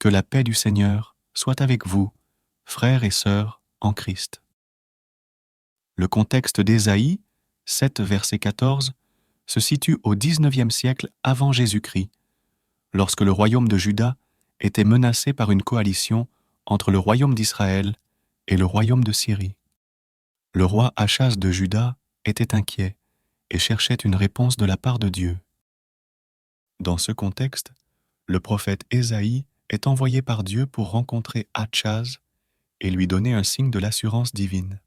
Que la paix du Seigneur soit avec vous, frères et sœurs en Christ. Le contexte d'Ésaïe, 7 verset 14, se situe au XIXe siècle avant Jésus-Christ, lorsque le royaume de Juda était menacé par une coalition entre le royaume d'Israël et le royaume de Syrie. Le roi Achaz de Juda était inquiet et cherchait une réponse de la part de Dieu. Dans ce contexte, le prophète Ésaïe est envoyé par Dieu pour rencontrer Achaz et lui donner un signe de l'assurance divine.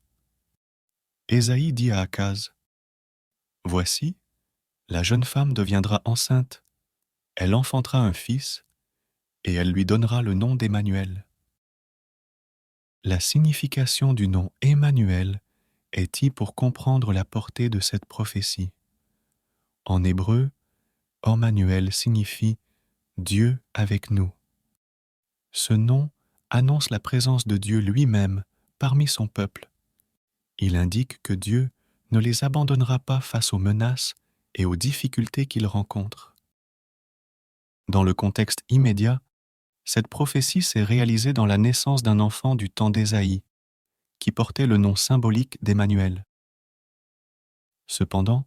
Ésaïe dit à Achaz : « Voici, la jeune femme deviendra enceinte, elle enfantera un fils, et elle lui donnera le nom d'Emmanuel. » La signification du nom Emmanuel est pour comprendre la portée de cette prophétie. En hébreu, Emmanuel signifie Dieu avec nous. Ce nom annonce la présence de Dieu lui-même parmi son peuple. Il indique que Dieu ne les abandonnera pas face aux menaces et aux difficultés qu'ils rencontrent. Dans le contexte immédiat, cette prophétie s'est réalisée dans la naissance d'un enfant du temps d'Ésaïe, qui portait le nom symbolique d'Emmanuel. Cependant,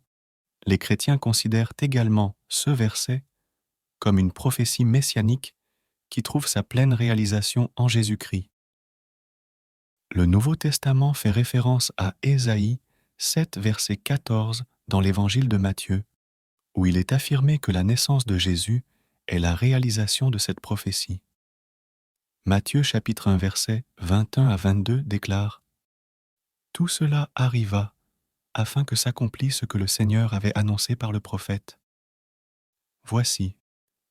les chrétiens considèrent également ce verset comme une prophétie messianique qui trouve sa pleine réalisation en Jésus-Christ. Le Nouveau Testament fait référence à Ésaïe 7, verset 14 dans l'Évangile de Matthieu, où il est affirmé que la naissance de Jésus est la réalisation de cette prophétie. Matthieu chapitre 1, versets 21 à 22 déclare : « Tout cela arriva afin que s'accomplisse ce que le Seigneur avait annoncé par le prophète. Voici,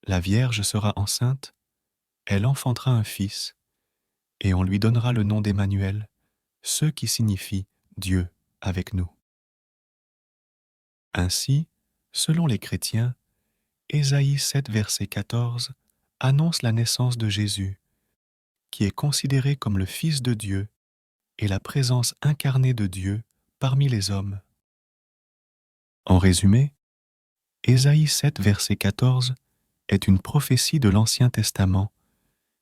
la Vierge sera enceinte, elle enfantera un fils, et on lui donnera le nom d'Emmanuel, ce qui signifie Dieu avec nous. » Ainsi, selon les chrétiens, Ésaïe 7, verset 14 annonce la naissance de Jésus, qui est considéré comme le Fils de Dieu et la présence incarnée de Dieu parmi les hommes. En résumé, Ésaïe 7, verset 14 est une prophétie de l'Ancien Testament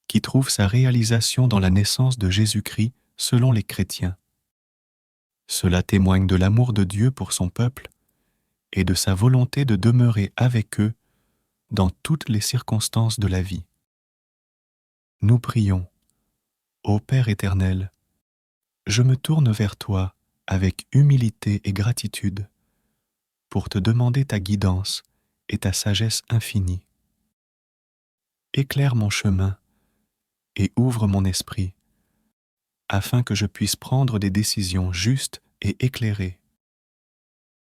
qui trouve sa réalisation dans la naissance de Jésus-Christ selon les chrétiens. Cela témoigne de l'amour de Dieu pour son peuple et de sa volonté de demeurer avec eux dans toutes les circonstances de la vie. Nous prions. Ô Père éternel, je me tourne vers toi avec humilité et gratitude pour te demander ta guidance et ta sagesse infinie. Éclaire mon chemin et ouvre mon esprit, afin que je puisse prendre des décisions justes et éclairées.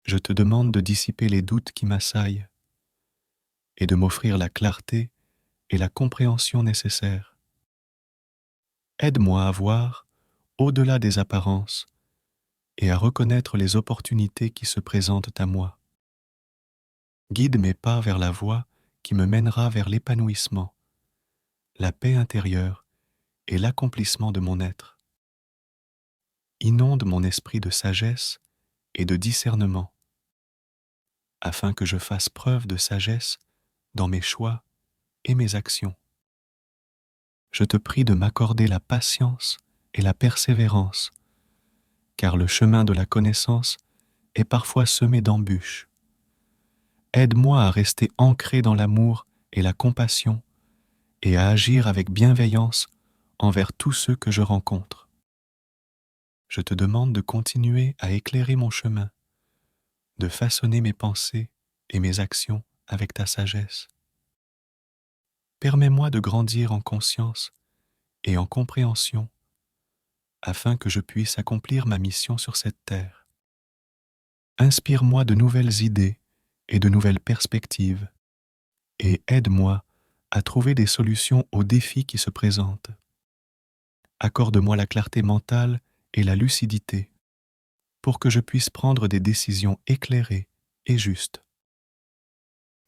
Je te demande de dissiper les doutes qui m'assaillent et de m'offrir la clarté et la compréhension nécessaires. Aide-moi à voir au-delà des apparences et à reconnaître les opportunités qui se présentent à moi. Guide mes pas vers la voie qui me mènera vers l'épanouissement, la paix intérieure et l'accomplissement de mon être. Inonde mon esprit de sagesse et de discernement, afin que je fasse preuve de sagesse dans mes choix et mes actions. Je te prie de m'accorder la patience et la persévérance, car le chemin de la connaissance est parfois semé d'embûches. Aide-moi à rester ancré dans l'amour et la compassion et à agir avec bienveillance envers tous ceux que je rencontre. Je te demande de continuer à éclairer mon chemin, de façonner mes pensées et mes actions avec ta sagesse. Permets-moi de grandir en conscience et en compréhension afin que je puisse accomplir ma mission sur cette terre. Inspire-moi de nouvelles idées et de nouvelles perspectives et aide-moi à trouver des solutions aux défis qui se présentent. Accorde-moi la clarté mentale et la lucidité pour que je puisse prendre des décisions éclairées et justes.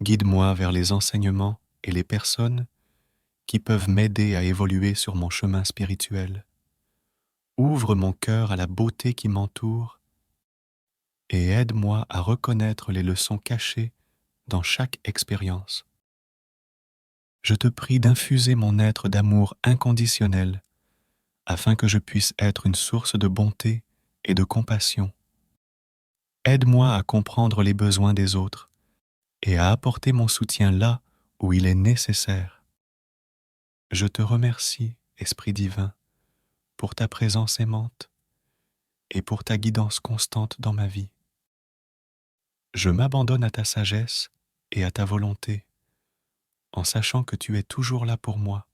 Guide-moi vers les enseignements et les personnes qui peuvent m'aider à évoluer sur mon chemin spirituel. Ouvre mon cœur à la beauté qui m'entoure et aide-moi à reconnaître les leçons cachées dans chaque expérience. Je te prie d'infuser mon être d'amour inconditionnel, afin que je puisse être une source de bonté et de compassion. Aide-moi à comprendre les besoins des autres et à apporter mon soutien là où il est nécessaire. Je te remercie, Esprit divin, pour ta présence aimante et pour ta guidance constante dans ma vie. Je m'abandonne à ta sagesse et à ta volonté, en sachant que tu es toujours là pour moi.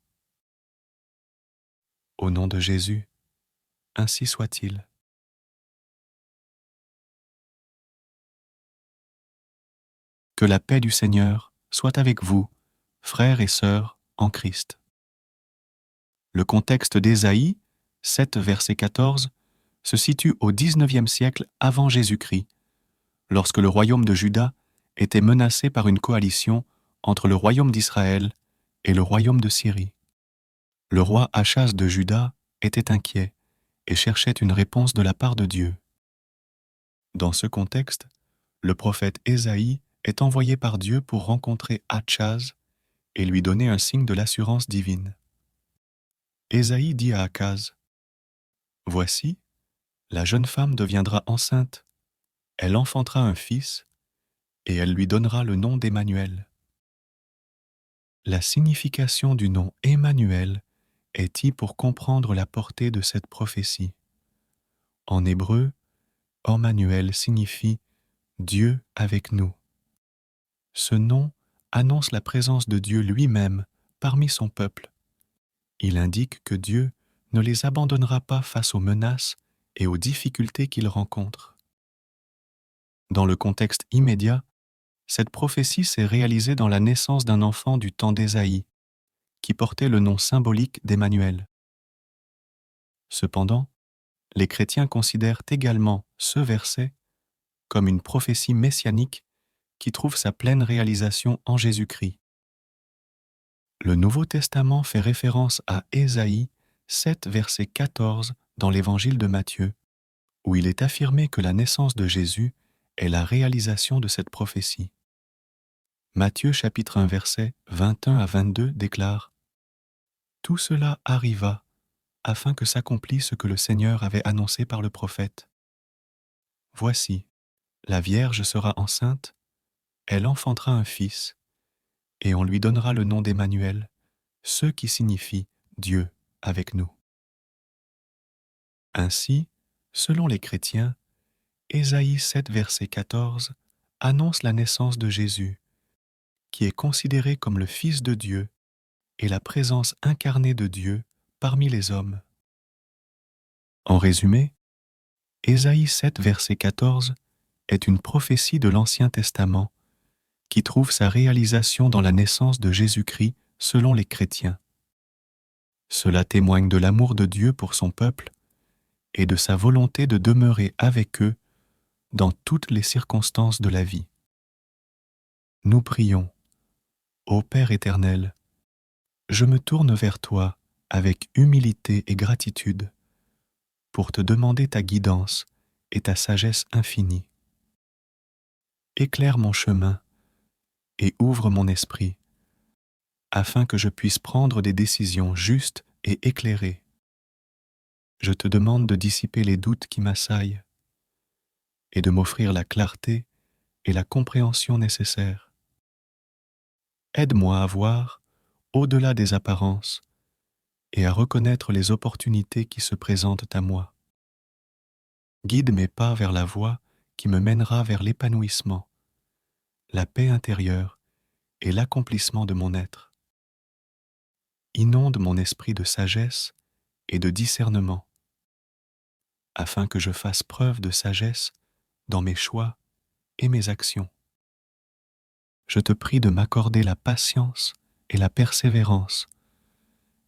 Au nom de Jésus, ainsi soit-il. Que la paix du Seigneur soit avec vous, frères et sœurs en Christ. Le contexte d'Ésaïe, 7 verset 14, se situe au XIXe siècle avant Jésus-Christ, lorsque le royaume de Juda était menacé par une coalition entre le royaume d'Israël et le royaume de Syrie. Le roi Achaz de Juda était inquiet et cherchait une réponse de la part de Dieu. Dans ce contexte, le prophète Ésaïe est envoyé par Dieu pour rencontrer Achaz et lui donner un signe de l'assurance divine. Ésaïe dit à Achaz, « Voici, la jeune femme deviendra enceinte, elle enfantera un fils, et elle lui donnera le nom d'Emmanuel. » La signification du nom Emmanuel est pour comprendre la portée de cette prophétie. En hébreu, Emmanuel signifie Dieu avec nous. Ce nom annonce la présence de Dieu lui-même parmi son peuple. Il indique que Dieu ne les abandonnera pas face aux menaces et aux difficultés qu'ils rencontrent. Dans le contexte immédiat, cette prophétie s'est réalisée dans la naissance d'un enfant du temps d'Ésaïe, qui portait le nom symbolique d'Emmanuel. Cependant, les chrétiens considèrent également ce verset comme une prophétie messianique qui trouve sa pleine réalisation en Jésus-Christ. Le Nouveau Testament fait référence à Ésaïe 7, verset 14 dans l'Évangile de Matthieu, où il est affirmé que la naissance de Jésus est la réalisation de cette prophétie. Matthieu chapitre 1, verset 21 à 22 déclare « Tout cela arriva afin que s'accomplisse ce que le Seigneur avait annoncé par le prophète. Voici, la Vierge sera enceinte, elle enfantera un fils, et on lui donnera le nom d'Emmanuel, ce qui signifie Dieu avec nous. » Ainsi, selon les chrétiens, Ésaïe 7, verset 14 annonce la naissance de Jésus, qui est considéré comme le Fils de Dieu et la présence incarnée de Dieu parmi les hommes. En résumé, Ésaïe 7, verset 14 est une prophétie de l'Ancien Testament qui trouve sa réalisation dans la naissance de Jésus-Christ selon les chrétiens. Cela témoigne de l'amour de Dieu pour son peuple et de sa volonté de demeurer avec eux dans toutes les circonstances de la vie. Nous prions. Ô Père éternel, je me tourne vers toi avec humilité et gratitude pour te demander ta guidance et ta sagesse infinie. Éclaire mon chemin et ouvre mon esprit, afin que je puisse prendre des décisions justes et éclairées. Je te demande de dissiper les doutes qui m'assaillent et de m'offrir la clarté et la compréhension nécessaires. Aide-moi à voir au-delà des apparences et à reconnaître les opportunités qui se présentent à moi. Guide mes pas vers la voie qui me mènera vers l'épanouissement, la paix intérieure et l'accomplissement de mon être. Inonde mon esprit de sagesse et de discernement, afin que je fasse preuve de sagesse dans mes choix et mes actions. Je te prie de m'accorder la patience et la persévérance,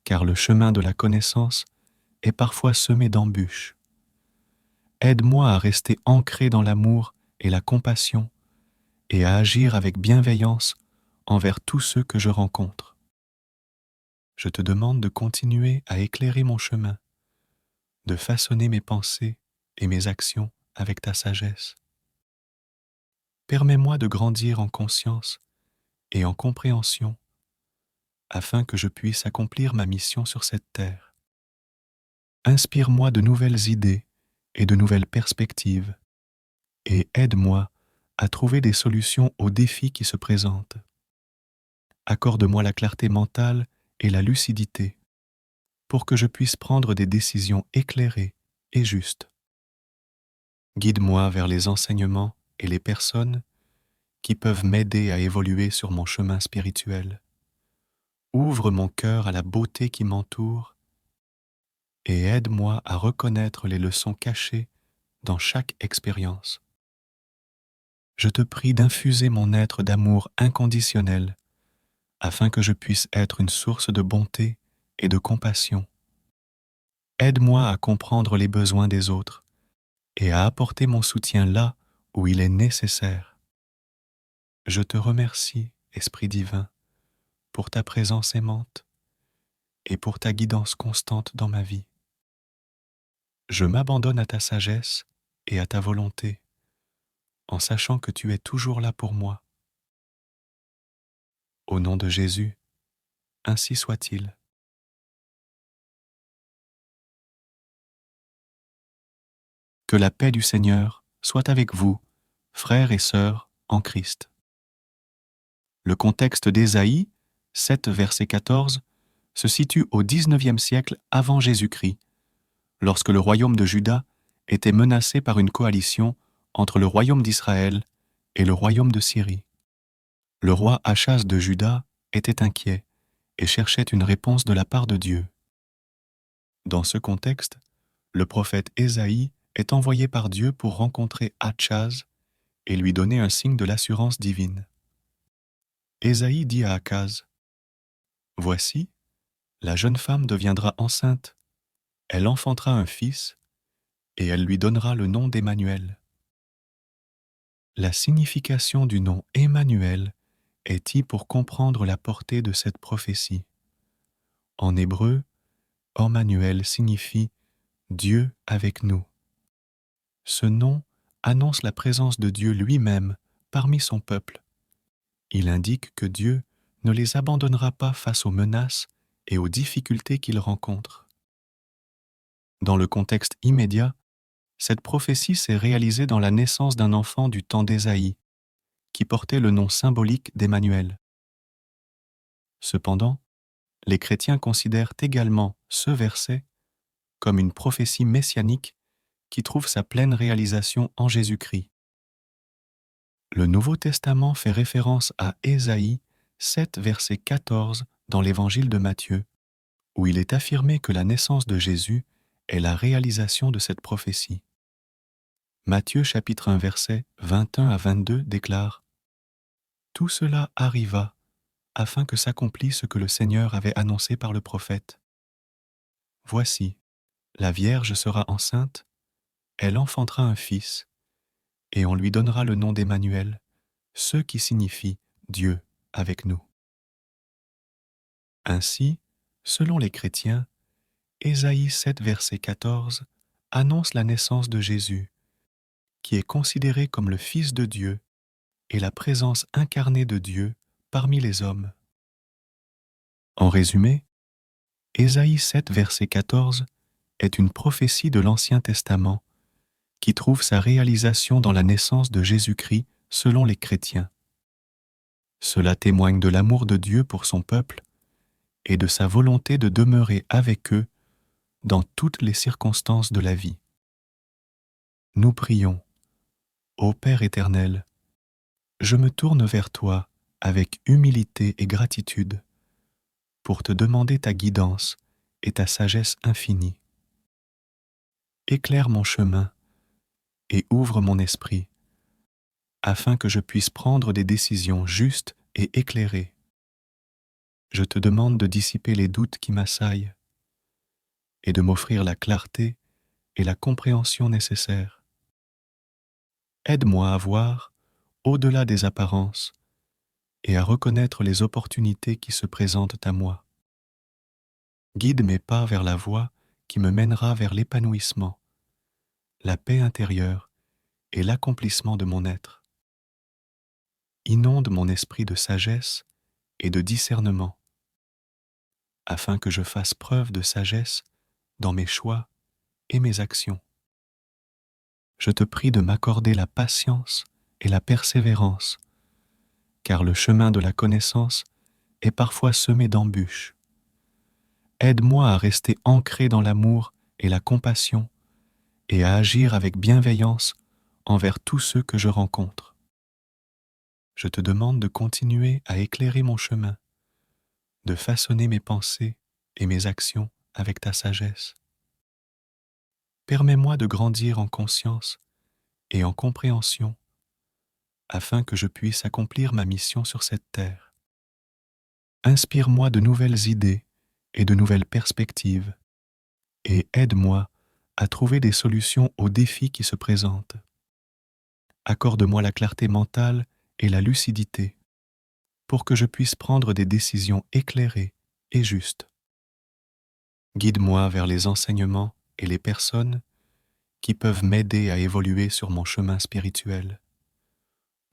car le chemin de la connaissance est parfois semé d'embûches. Aide-moi à rester ancré dans l'amour et la compassion et à agir avec bienveillance envers tous ceux que je rencontre. Je te demande de continuer à éclairer mon chemin, de façonner mes pensées et mes actions avec ta sagesse. Permets-moi de grandir en conscience et en compréhension afin que je puisse accomplir ma mission sur cette terre. Inspire-moi de nouvelles idées et de nouvelles perspectives, et aide-moi à trouver des solutions aux défis qui se présentent. Accorde-moi la clarté mentale et la lucidité pour que je puisse prendre des décisions éclairées et justes. Guide-moi vers les enseignements et les personnes qui peuvent m'aider à évoluer sur mon chemin spirituel. Ouvre mon cœur à la beauté qui m'entoure et aide-moi à reconnaître les leçons cachées dans chaque expérience. Je te prie d'infuser mon être d'amour inconditionnel afin que je puisse être une source de bonté et de compassion. Aide-moi à comprendre les besoins des autres et à apporter mon soutien là où il est nécessaire. Je te remercie, Esprit divin, pour ta présence aimante et pour ta guidance constante dans ma vie. Je m'abandonne à ta sagesse et à ta volonté, en sachant que tu es toujours là pour moi. Au nom de Jésus, ainsi soit-il. Que la paix du Seigneur soit avec vous, frères et sœurs en Christ. Le contexte d'Ésaïe, 7 verset 14, se situe au XIXe siècle avant Jésus-Christ, lorsque le royaume de Juda était menacé par une coalition entre le royaume d'Israël et le royaume de Syrie. Le roi Achaz de Juda était inquiet et cherchait une réponse de la part de Dieu. Dans ce contexte, le prophète Ésaïe est envoyé par Dieu pour rencontrer Achaz et lui donner un signe de l'assurance divine. Ésaïe dit à Achaz, « Voici, la jeune femme deviendra enceinte, elle enfantera un fils, et elle lui donnera le nom d'Emmanuel. » La signification du nom Emmanuel est pour comprendre la portée de cette prophétie. En hébreu, Emmanuel signifie Dieu avec nous. Ce nom annonce la présence de Dieu lui-même parmi son peuple. Il indique que Dieu ne les abandonnera pas face aux menaces et aux difficultés qu'ils rencontrent. Dans le contexte immédiat, cette prophétie s'est réalisée dans la naissance d'un enfant du temps d'Ésaïe, qui portait le nom symbolique d'Emmanuel. Cependant, les chrétiens considèrent également ce verset comme une prophétie messianique qui trouve sa pleine réalisation en Jésus-Christ. Le Nouveau Testament fait référence à Ésaïe 7, verset 14 dans l'Évangile de Matthieu, où il est affirmé que la naissance de Jésus est la réalisation de cette prophétie. Matthieu chapitre 1, verset 21 à 22 déclare « Tout cela arriva afin que s'accomplisse ce que le Seigneur avait annoncé par le prophète. Voici, la Vierge sera enceinte, elle enfantera un fils, et on lui donnera le nom d'Emmanuel, ce qui signifie Dieu avec nous. » Ainsi, selon les chrétiens, Ésaïe 7, verset 14 annonce la naissance de Jésus, qui est considéré comme le Fils de Dieu et la présence incarnée de Dieu parmi les hommes. En résumé, Ésaïe 7, verset 14 est une prophétie de l'Ancien Testament qui trouve sa réalisation dans la naissance de Jésus-Christ selon les chrétiens. Cela témoigne de l'amour de Dieu pour son peuple et de sa volonté de demeurer avec eux dans toutes les circonstances de la vie. Nous prions, ô Père éternel, je me tourne vers toi avec humilité et gratitude pour te demander ta guidance et ta sagesse infinie. Éclaire mon chemin et ouvre mon esprit, afin que je puisse prendre des décisions justes et éclairées. Je te demande de dissiper les doutes qui m'assaillent et de m'offrir la clarté et la compréhension nécessaires. Aide-moi à voir au-delà des apparences et à reconnaître les opportunités qui se présentent à moi. Guide mes pas vers la voie qui me mènera vers l'épanouissement, la paix intérieure et l'accomplissement de mon être. Inonde mon esprit de sagesse et de discernement, afin que je fasse preuve de sagesse dans mes choix et mes actions. Je te prie de m'accorder la patience et la persévérance, car le chemin de la connaissance est parfois semé d'embûches. Aide-moi à rester ancré dans l'amour et la compassion et à agir avec bienveillance envers tous ceux que je rencontre. Je te demande de continuer à éclairer mon chemin, de façonner mes pensées et mes actions avec ta sagesse. Permets-moi de grandir en conscience et en compréhension afin que je puisse accomplir ma mission sur cette terre. Inspire-moi de nouvelles idées et de nouvelles perspectives et aide-moi à trouver des solutions aux défis qui se présentent. Accorde-moi la clarté mentale et la lucidité pour que je puisse prendre des décisions éclairées et justes. Guide-moi vers les enseignements et les personnes qui peuvent m'aider à évoluer sur mon chemin spirituel.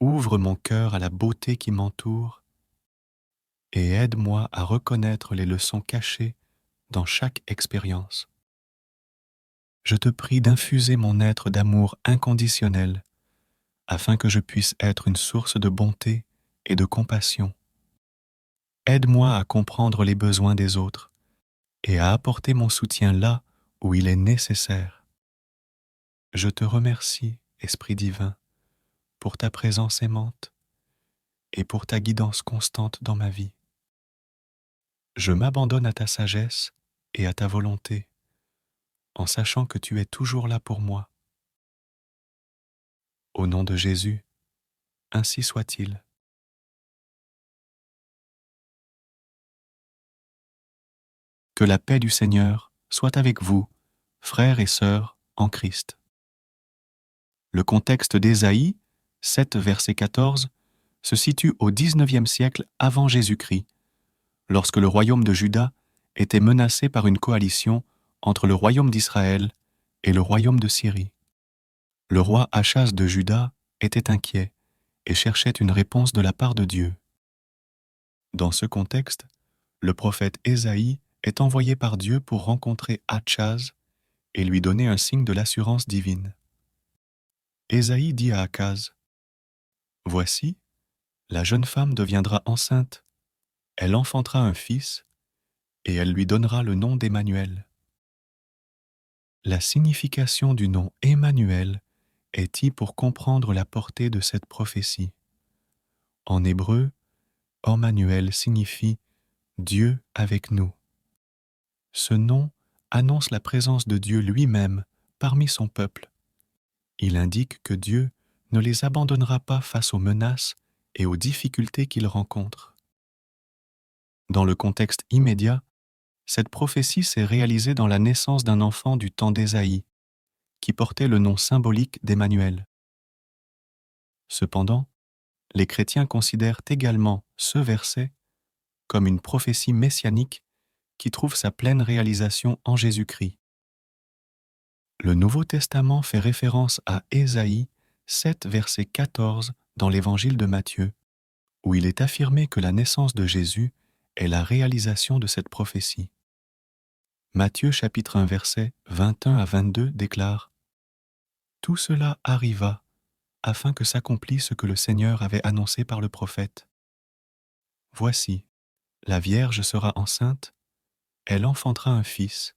Ouvre mon cœur à la beauté qui m'entoure et aide-moi à reconnaître les leçons cachées dans chaque expérience. Je te prie d'infuser mon être d'amour inconditionnel afin que je puisse être une source de bonté et de compassion. Aide-moi à comprendre les besoins des autres et à apporter mon soutien là où il est nécessaire. Je te remercie, Esprit divin, pour ta présence aimante et pour ta guidance constante dans ma vie. Je m'abandonne à ta sagesse et à ta volonté, en sachant que tu es toujours là pour moi. Au nom de Jésus, ainsi soit-il. Que la paix du Seigneur soit avec vous, frères et sœurs en Christ. Le contexte d'Ésaïe, 7 verset 14, se situe au XIXe siècle avant Jésus-Christ, lorsque le royaume de Juda était menacé par une coalition entre le royaume d'Israël et le royaume de Syrie. Le roi Achaz de Juda était inquiet et cherchait une réponse de la part de Dieu. Dans ce contexte, le prophète Ésaïe est envoyé par Dieu pour rencontrer Achaz et lui donner un signe de l'assurance divine. Ésaïe dit à Achaz : « Voici, la jeune femme deviendra enceinte, elle enfantera un fils, et elle lui donnera le nom d'Emmanuel. » La signification du nom Emmanuel est pour comprendre la portée de cette prophétie. En hébreu, Emmanuel signifie Dieu avec nous. Ce nom annonce la présence de Dieu lui-même parmi son peuple. Il indique que Dieu ne les abandonnera pas face aux menaces et aux difficultés qu'ils rencontrent. Dans le contexte immédiat, cette prophétie s'est réalisée dans la naissance d'un enfant du temps d'Ésaïe, qui portait le nom symbolique d'Emmanuel. Cependant, les chrétiens considèrent également ce verset comme une prophétie messianique qui trouve sa pleine réalisation en Jésus-Christ. Le Nouveau Testament fait référence à Ésaïe 7, verset 14 dans l'Évangile de Matthieu, où il est affirmé que la naissance de Jésus est la réalisation de cette prophétie. Matthieu chapitre 1, versets 21 à 22 déclare : « Tout cela arriva afin que s'accomplisse ce que le Seigneur avait annoncé par le prophète. Voici, la Vierge sera enceinte, elle enfantera un fils,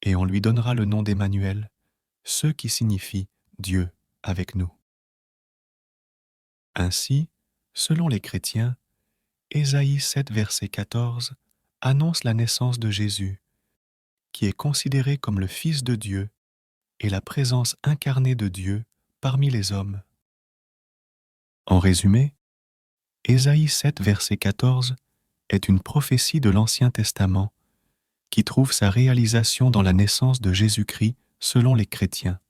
et on lui donnera le nom d'Emmanuel, ce qui signifie Dieu avec nous. » Ainsi, selon les chrétiens, Ésaïe 7, verset 14 annonce la naissance de Jésus, qui est considéré comme le Fils de Dieu et la présence incarnée de Dieu parmi les hommes. En résumé, Ésaïe 7, verset 14 est une prophétie de l'Ancien Testament qui trouve sa réalisation dans la naissance de Jésus-Christ selon les chrétiens.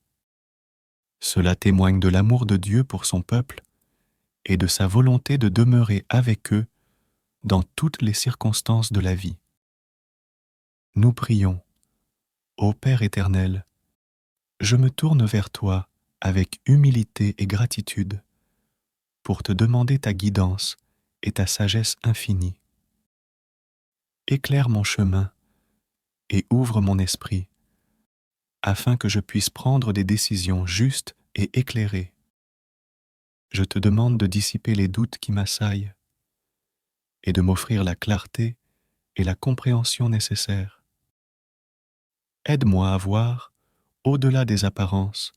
Cela témoigne de l'amour de Dieu pour son peuple et de sa volonté de demeurer avec eux dans toutes les circonstances de la vie. Nous prions. Ô Père éternel, je me tourne vers toi avec humilité et gratitude pour te demander ta guidance et ta sagesse infinie. éclaire mon chemin et ouvre mon esprit, afin que je puisse prendre des décisions justes et éclairées. Je te demande de dissiper les doutes qui m'assaillent et de m'offrir la clarté et la compréhension nécessaires. Aide-moi à voir au-delà des apparences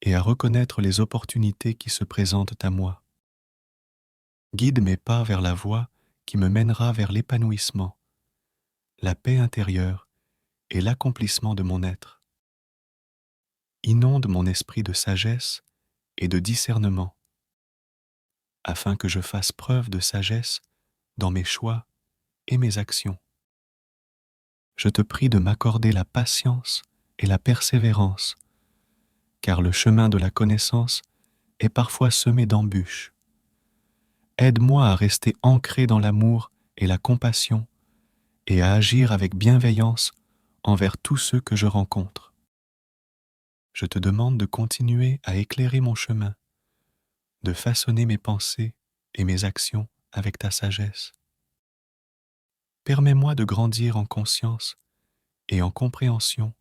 et à reconnaître les opportunités qui se présentent à moi. Guide mes pas vers la voie qui me mènera vers l'épanouissement, la paix intérieure et l'accomplissement de mon être. Inonde mon esprit de sagesse et de discernement, afin que je fasse preuve de sagesse dans mes choix et mes actions. Je te prie de m'accorder la patience et la persévérance, car le chemin de la connaissance est parfois semé d'embûches. Aide-moi à rester ancré dans l'amour et la compassion et à agir avec bienveillance envers tous ceux que je rencontre. Je te demande de continuer à éclairer mon chemin, de façonner mes pensées et mes actions avec ta sagesse. Permets-moi de grandir en conscience et en compréhension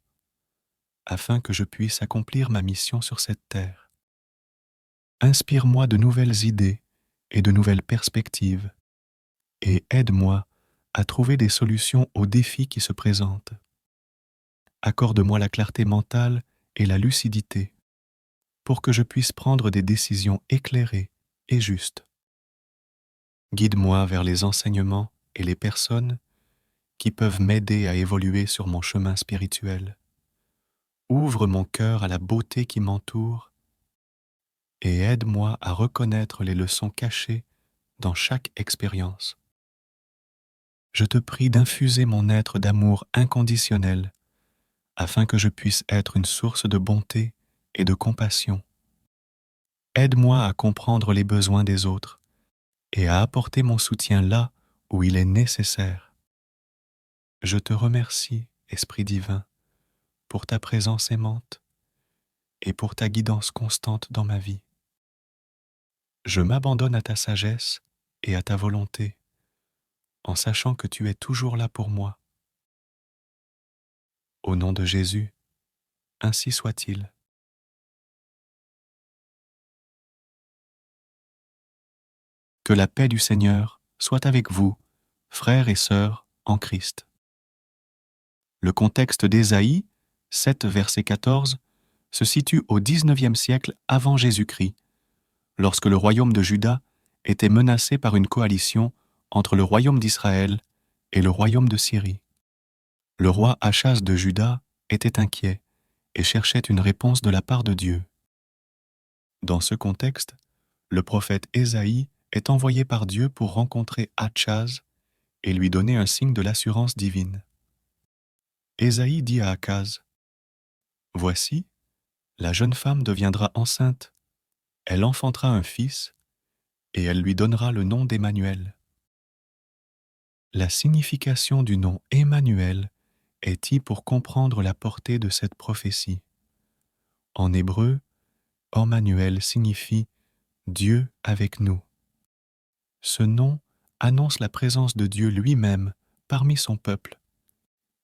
afin que je puisse accomplir ma mission sur cette terre. Inspire-moi de nouvelles idées et de nouvelles perspectives et aide-moi à trouver des solutions aux défis qui se présentent. Accorde-moi la clarté mentale et la lucidité pour que je puisse prendre des décisions éclairées et justes. Guide-moi vers les enseignements et les personnes qui peuvent m'aider à évoluer sur mon chemin spirituel. Ouvre mon cœur à la beauté qui m'entoure et aide-moi à reconnaître les leçons cachées dans chaque expérience. Je te prie d'infuser mon être d'amour inconditionnel afin que je puisse être une source de bonté et de compassion. Aide-moi à comprendre les besoins des autres et à apporter mon soutien là où il est nécessaire. Je te remercie, Esprit divin, pour ta présence aimante et pour ta guidance constante dans ma vie. Je m'abandonne à ta sagesse et à ta volonté, en sachant que tu es toujours là pour moi. Au nom de Jésus, ainsi soit-il. Que la paix du Seigneur soit avec vous, frères et sœurs en Christ. Le contexte d'Ésaïe, 7 verset 14, se situe au XIXe siècle avant Jésus-Christ, lorsque le royaume de Juda était menacé par une coalition entre le royaume d'Israël et le royaume de Syrie. Le roi Achaz de Juda était inquiet et cherchait une réponse de la part de Dieu. Dans ce contexte, le prophète Ésaïe est envoyé par Dieu pour rencontrer Achaz et lui donner un signe de l'assurance divine. Ésaïe dit à Achaz, « Voici, la jeune femme deviendra enceinte, elle enfantera un fils, et elle lui donnera le nom d'Emmanuel. » La signification du nom Emmanuel est pour comprendre la portée de cette prophétie. En hébreu, Emmanuel signifie Dieu avec nous. Ce nom annonce la présence de Dieu lui-même parmi son peuple.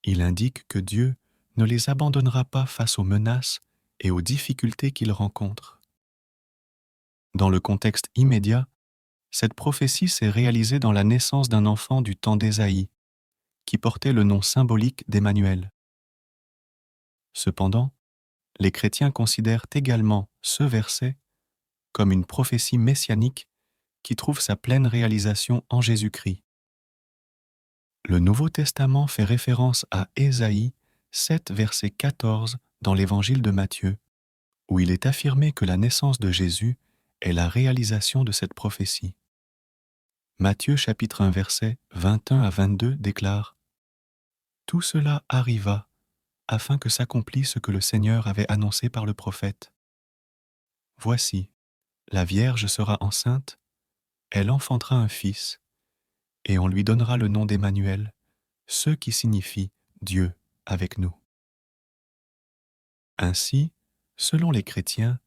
Il indique que Dieu ne les abandonnera pas face aux menaces et aux difficultés qu'ils rencontrent. Dans le contexte immédiat, cette prophétie s'est réalisée dans la naissance d'un enfant du temps d'Ésaïe, qui portait le nom symbolique d'Emmanuel. Cependant, les chrétiens considèrent également ce verset comme une prophétie messianique qui trouve sa pleine réalisation en Jésus-Christ. Le Nouveau Testament fait référence à Ésaïe 7, verset 14 dans l'Évangile de Matthieu, où il est affirmé que la naissance de Jésus est la réalisation de cette prophétie. Matthieu chapitre 1, verset 21 à 22 déclare « Tout cela arriva afin que s'accomplisse ce que le Seigneur avait annoncé par le prophète. Voici, la Vierge sera enceinte, elle enfantera un fils, et on lui donnera le nom d'Emmanuel, ce qui signifie Dieu avec nous. » Ainsi, selon les chrétiens,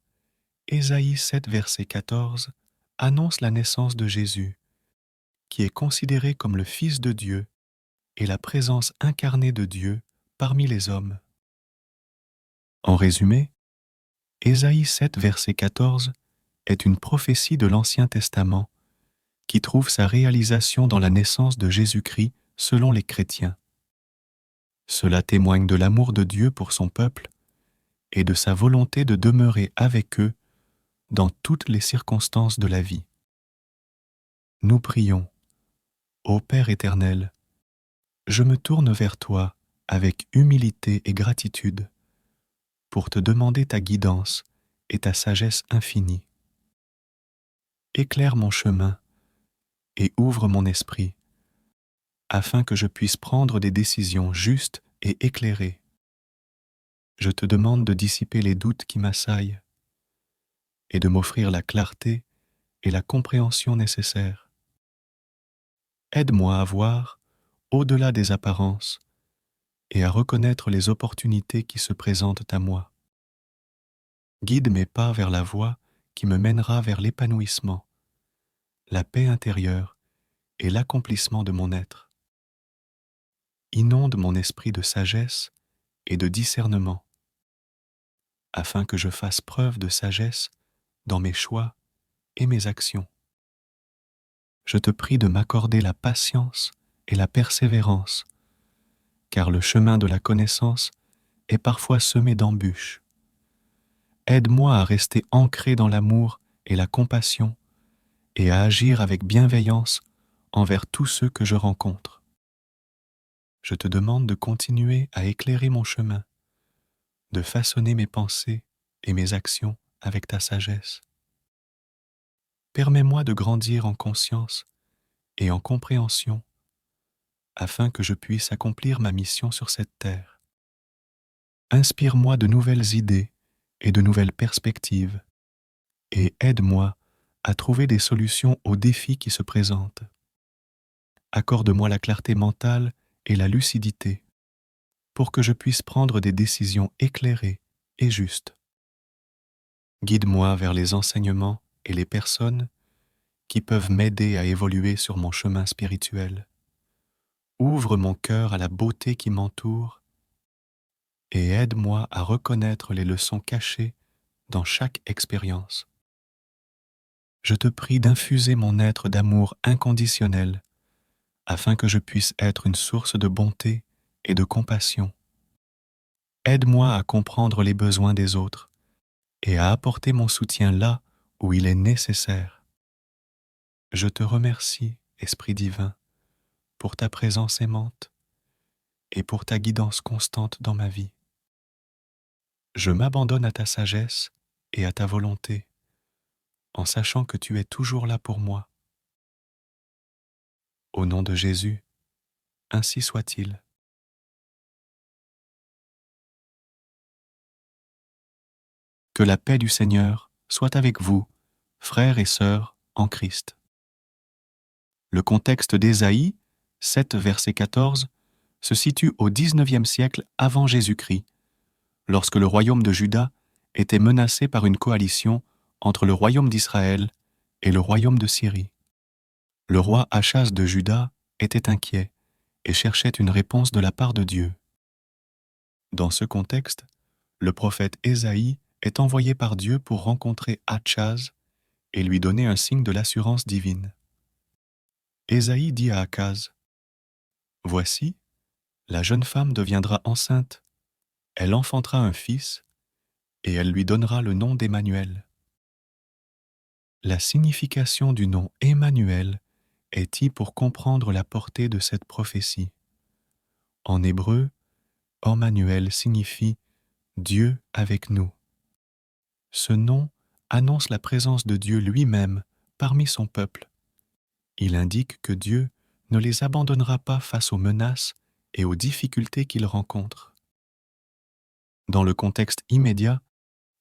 Ésaïe 7, verset 14 annonce la naissance de Jésus, qui est considéré comme le Fils de Dieu et la présence incarnée de Dieu parmi les hommes. En résumé, Ésaïe 7, verset 14 est une prophétie de l'Ancien Testament qui trouve sa réalisation dans la naissance de Jésus-Christ selon les chrétiens. Cela témoigne de l'amour de Dieu pour son peuple et de sa volonté de demeurer avec eux dans toutes les circonstances de la vie. Nous prions. Ô Père éternel, je me tourne vers toi avec humilité et gratitude pour te demander ta guidance et ta sagesse infinie. Éclaire mon chemin et ouvre mon esprit, afin que je puisse prendre des décisions justes et éclairées. Je te demande de dissiper les doutes qui m'assaillent et de m'offrir la clarté et la compréhension nécessaires. Aide-moi à voir au-delà des apparences et à reconnaître les opportunités qui se présentent à moi. Guide mes pas vers la voie qui me mènera vers l'épanouissement, la paix intérieure et l'accomplissement de mon être. Inonde mon esprit de sagesse et de discernement, afin que je fasse preuve de sagesse dans mes choix et mes actions. Je te prie de m'accorder la patience et la persévérance, car le chemin de la connaissance est parfois semé d'embûches. Aide-moi à rester ancré dans l'amour et la compassion et à agir avec bienveillance envers tous ceux que je rencontre. Je te demande de continuer à éclairer mon chemin, de façonner mes pensées et mes actions avec ta sagesse. Permets-moi de grandir en conscience et en compréhension afin que je puisse accomplir ma mission sur cette terre. Inspire-moi de nouvelles idées et de nouvelles perspectives et aide-moi à trouver des solutions aux défis qui se présentent. Accorde-moi la clarté mentale et la lucidité pour que je puisse prendre des décisions éclairées et justes. Guide-moi vers les enseignements et les personnes qui peuvent m'aider à évoluer sur mon chemin spirituel. Ouvre mon cœur à la beauté qui m'entoure et aide-moi à reconnaître les leçons cachées dans chaque expérience. Je te prie d'infuser mon être d'amour inconditionnel afin que je puisse être une source de bonté et de compassion. Aide-moi à comprendre les besoins des autres et à apporter mon soutien là où il est nécessaire. Je te remercie, Esprit divin, pour ta présence aimante et pour ta guidance constante dans ma vie. Je m'abandonne à ta sagesse et à ta volonté, en sachant que tu es toujours là pour moi. Au nom de Jésus, ainsi soit-il. Que la paix du Seigneur soit avec vous, frères et sœurs en Christ. Le contexte d'Ésaïe, 7 verset 14, se situe au XIXe siècle avant Jésus-Christ, lorsque le royaume de Juda était menacé par une coalition entre le royaume d'Israël et le royaume de Syrie. Le roi Achaz de Juda était inquiet et cherchait une réponse de la part de Dieu. Dans ce contexte, le prophète Ésaïe est envoyé par Dieu pour rencontrer Achaz et lui donner un signe de l'assurance divine. Ésaïe dit à Achaz, « Voici, la jeune femme deviendra enceinte, elle enfantera un fils, et elle lui donnera le nom d'Emmanuel. » La signification du nom Emmanuel est pour comprendre la portée de cette prophétie. En hébreu, Emmanuel signifie « Dieu avec nous ». Ce nom annonce la présence de Dieu lui-même parmi son peuple. Il indique que Dieu ne les abandonnera pas face aux menaces et aux difficultés qu'ils rencontrent. Dans le contexte immédiat,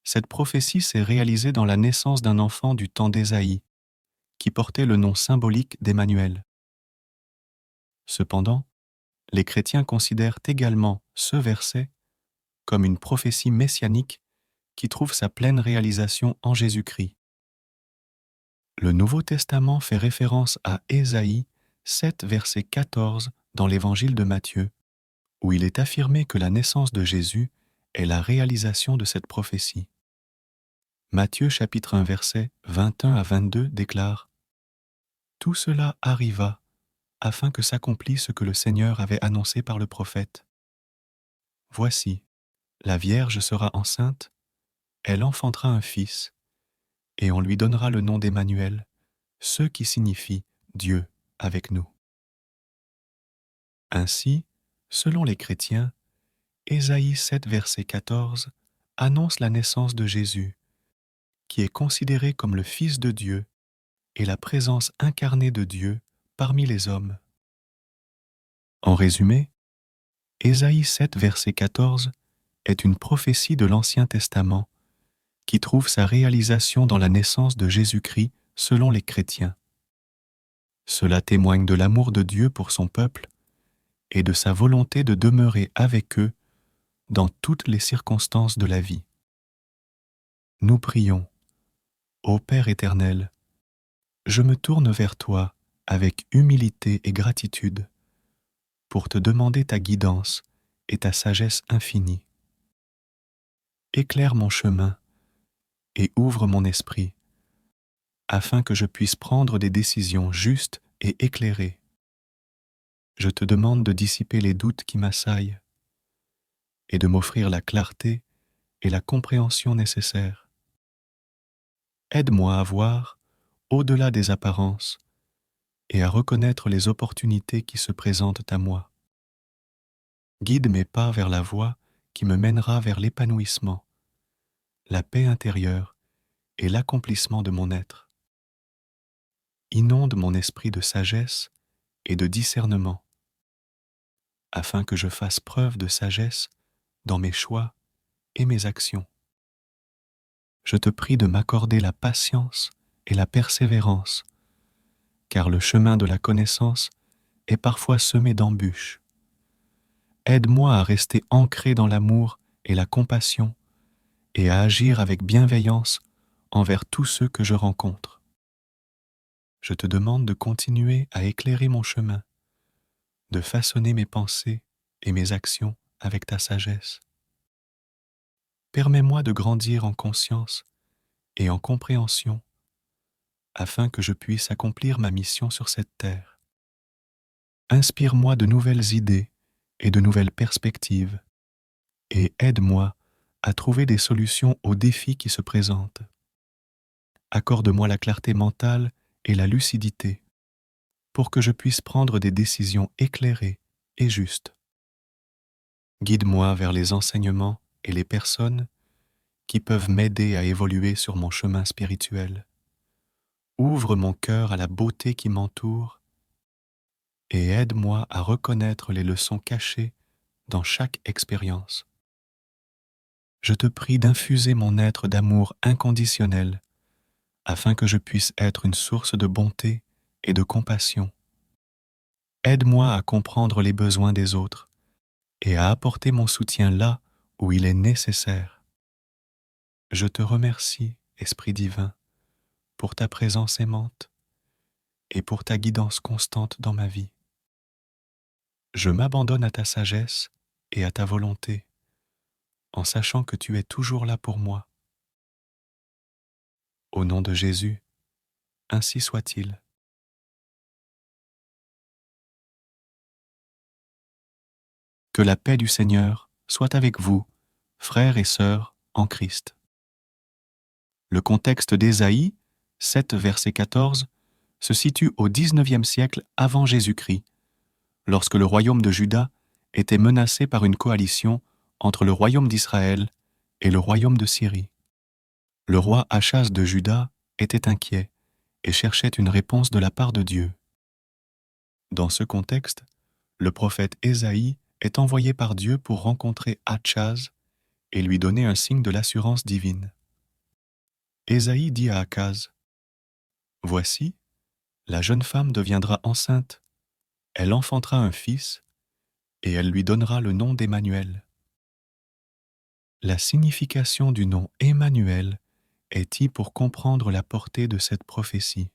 cette prophétie s'est réalisée dans la naissance d'un enfant du temps d'Ésaïe, qui portait le nom symbolique d'Emmanuel. Cependant, les chrétiens considèrent également ce verset comme une prophétie messianique qui trouve sa pleine réalisation en Jésus-Christ. Le Nouveau Testament fait référence à Ésaïe 7, verset 14 dans l'évangile de Matthieu, où il est affirmé que la naissance de Jésus est la réalisation de cette prophétie. Matthieu chapitre 1 versets 21 à 22 déclare « Tout cela arriva afin que s'accomplisse ce que le Seigneur avait annoncé par le prophète. Voici, la Vierge sera enceinte, elle enfantera un fils, et on lui donnera le nom d'Emmanuel, ce qui signifie Dieu avec nous. » Ainsi, selon les chrétiens, Ésaïe 7 verset 14 annonce la naissance de Jésus, qui est considéré comme le Fils de Dieu et la présence incarnée de Dieu parmi les hommes. En résumé, Ésaïe 7 verset 14 est une prophétie de l'Ancien Testament qui trouve sa réalisation dans la naissance de Jésus-Christ selon les chrétiens. Cela témoigne de l'amour de Dieu pour son peuple et de sa volonté de demeurer avec eux dans toutes les circonstances de la vie. Nous prions. Ô Père éternel, je me tourne vers toi avec humilité et gratitude pour te demander ta guidance et ta sagesse infinie. Éclaire mon chemin et ouvre mon esprit, afin que je puisse prendre des décisions justes et éclairées. Je te demande de dissiper les doutes qui m'assaillent et de m'offrir la clarté et la compréhension nécessaires. Aide-moi à voir au-delà des apparences et à reconnaître les opportunités qui se présentent à moi. Guide mes pas vers la voie qui me mènera vers l'épanouissement, la paix intérieure et l'accomplissement de mon être. Inonde mon esprit de sagesse et de discernement, afin que je fasse preuve de sagesse dans mes choix et mes actions. Je te prie de m'accorder la patience et la persévérance, car le chemin de la connaissance est parfois semé d'embûches. Aide-moi à rester ancré dans l'amour et la compassion et à agir avec bienveillance envers tous ceux que je rencontre. Je te demande de continuer à éclairer mon chemin, de façonner mes pensées et mes actions avec ta sagesse. Permets-moi de grandir en conscience et en compréhension afin que je puisse accomplir ma mission sur cette terre. Inspire-moi de nouvelles idées et de nouvelles perspectives et aide-moi à trouver des solutions aux défis qui se présentent. Accorde-moi la clarté mentale et la lucidité pour que je puisse prendre des décisions éclairées et justes. Guide-moi vers les enseignements et les personnes qui peuvent m'aider à évoluer sur mon chemin spirituel. Ouvre mon cœur à la beauté qui m'entoure et aide-moi à reconnaître les leçons cachées dans chaque expérience. Je te prie d'infuser mon être d'amour inconditionnel afin que je puisse être une source de bonté et de compassion. Aide-moi à comprendre les besoins des autres et à apporter mon soutien là où il est nécessaire. Je te remercie, Esprit divin, pour ta présence aimante et pour ta guidance constante dans ma vie. Je m'abandonne à ta sagesse et à ta volonté, en sachant que tu es toujours là pour moi. Au nom de Jésus, ainsi soit-il. Que la paix du Seigneur soit avec vous, frères et sœurs en Christ. Le contexte d'Ésaïe, 7 verset 14, se situe au XIXe siècle avant Jésus-Christ, lorsque le royaume de Juda était menacé par une coalition entre le royaume d'Israël et le royaume de Syrie. Le roi Achaz de Juda était inquiet et cherchait une réponse de la part de Dieu. Dans ce contexte, le prophète Ésaïe est envoyé par Dieu pour rencontrer Achaz et lui donner un signe de l'assurance divine. Ésaïe dit à Achaz, « Voici, la jeune femme deviendra enceinte, elle enfantera un fils, et elle lui donnera le nom d'Emmanuel. » La signification du nom Emmanuel est pour comprendre la portée de cette prophétie.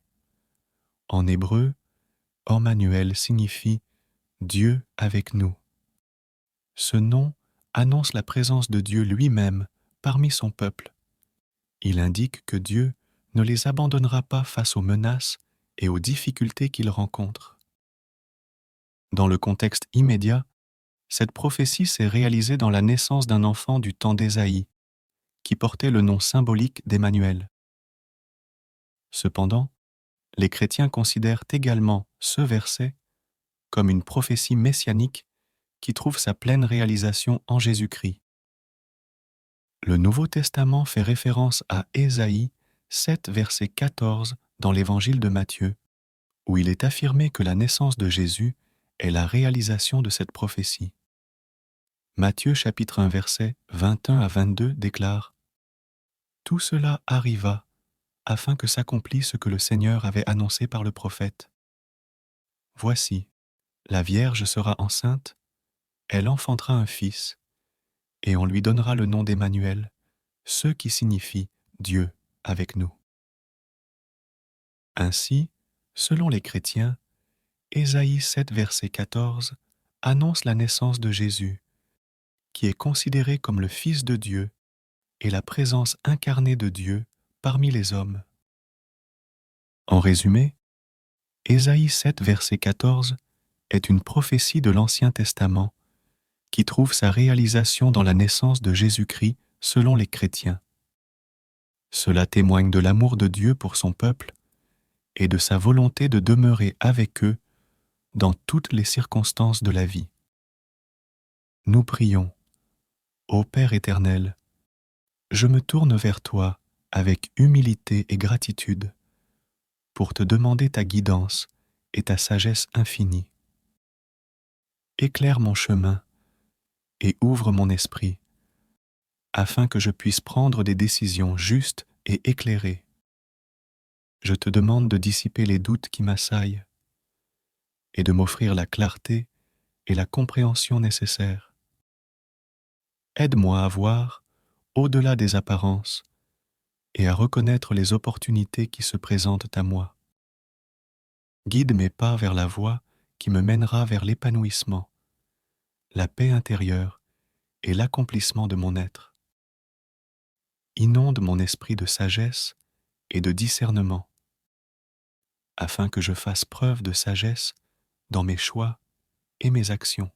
En hébreu, Emmanuel signifie Dieu avec nous. Ce nom annonce la présence de Dieu lui-même parmi son peuple. Il indique que Dieu ne les abandonnera pas face aux menaces et aux difficultés qu'ils rencontrent. Dans le contexte immédiat, cette prophétie s'est réalisée dans la naissance d'un enfant du temps d'Ésaïe, qui portait le nom symbolique d'Emmanuel. Cependant, les chrétiens considèrent également ce verset comme une prophétie messianique qui trouve sa pleine réalisation en Jésus-Christ. Le Nouveau Testament fait référence à Ésaïe 7, verset 14 dans l'Évangile de Matthieu, où il est affirmé que la naissance de Jésus est la réalisation de cette prophétie. Matthieu chapitre 1, versets 21 à 22 déclare « Tout cela arriva afin que s'accomplisse ce que le Seigneur avait annoncé par le prophète. Voici, la Vierge sera enceinte, elle enfantera un fils, et on lui donnera le nom d'Emmanuel, ce qui signifie Dieu avec nous. » Ainsi, selon les chrétiens, Ésaïe 7, verset 14 annonce la naissance de Jésus, qui est considéré comme le Fils de Dieu et la présence incarnée de Dieu parmi les hommes. En résumé, Ésaïe 7, verset 14 est une prophétie de l'Ancien Testament qui trouve sa réalisation dans la naissance de Jésus-Christ selon les chrétiens. Cela témoigne de l'amour de Dieu pour son peuple et de sa volonté de demeurer avec eux dans toutes les circonstances de la vie. Nous prions. Ô Père éternel, je me tourne vers toi avec humilité et gratitude pour te demander ta guidance et ta sagesse infinie. Éclaire mon chemin et ouvre mon esprit, afin que je puisse prendre des décisions justes et éclairées. Je te demande de dissiper les doutes qui m'assaillent et de m'offrir la clarté et la compréhension nécessaires. Aide-moi à voir au-delà des apparences et à reconnaître les opportunités qui se présentent à moi. Guide mes pas vers la voie qui me mènera vers l'épanouissement, la paix intérieure et l'accomplissement de mon être. Inonde mon esprit de sagesse et de discernement, afin que je fasse preuve de sagesse dans mes choix et mes actions.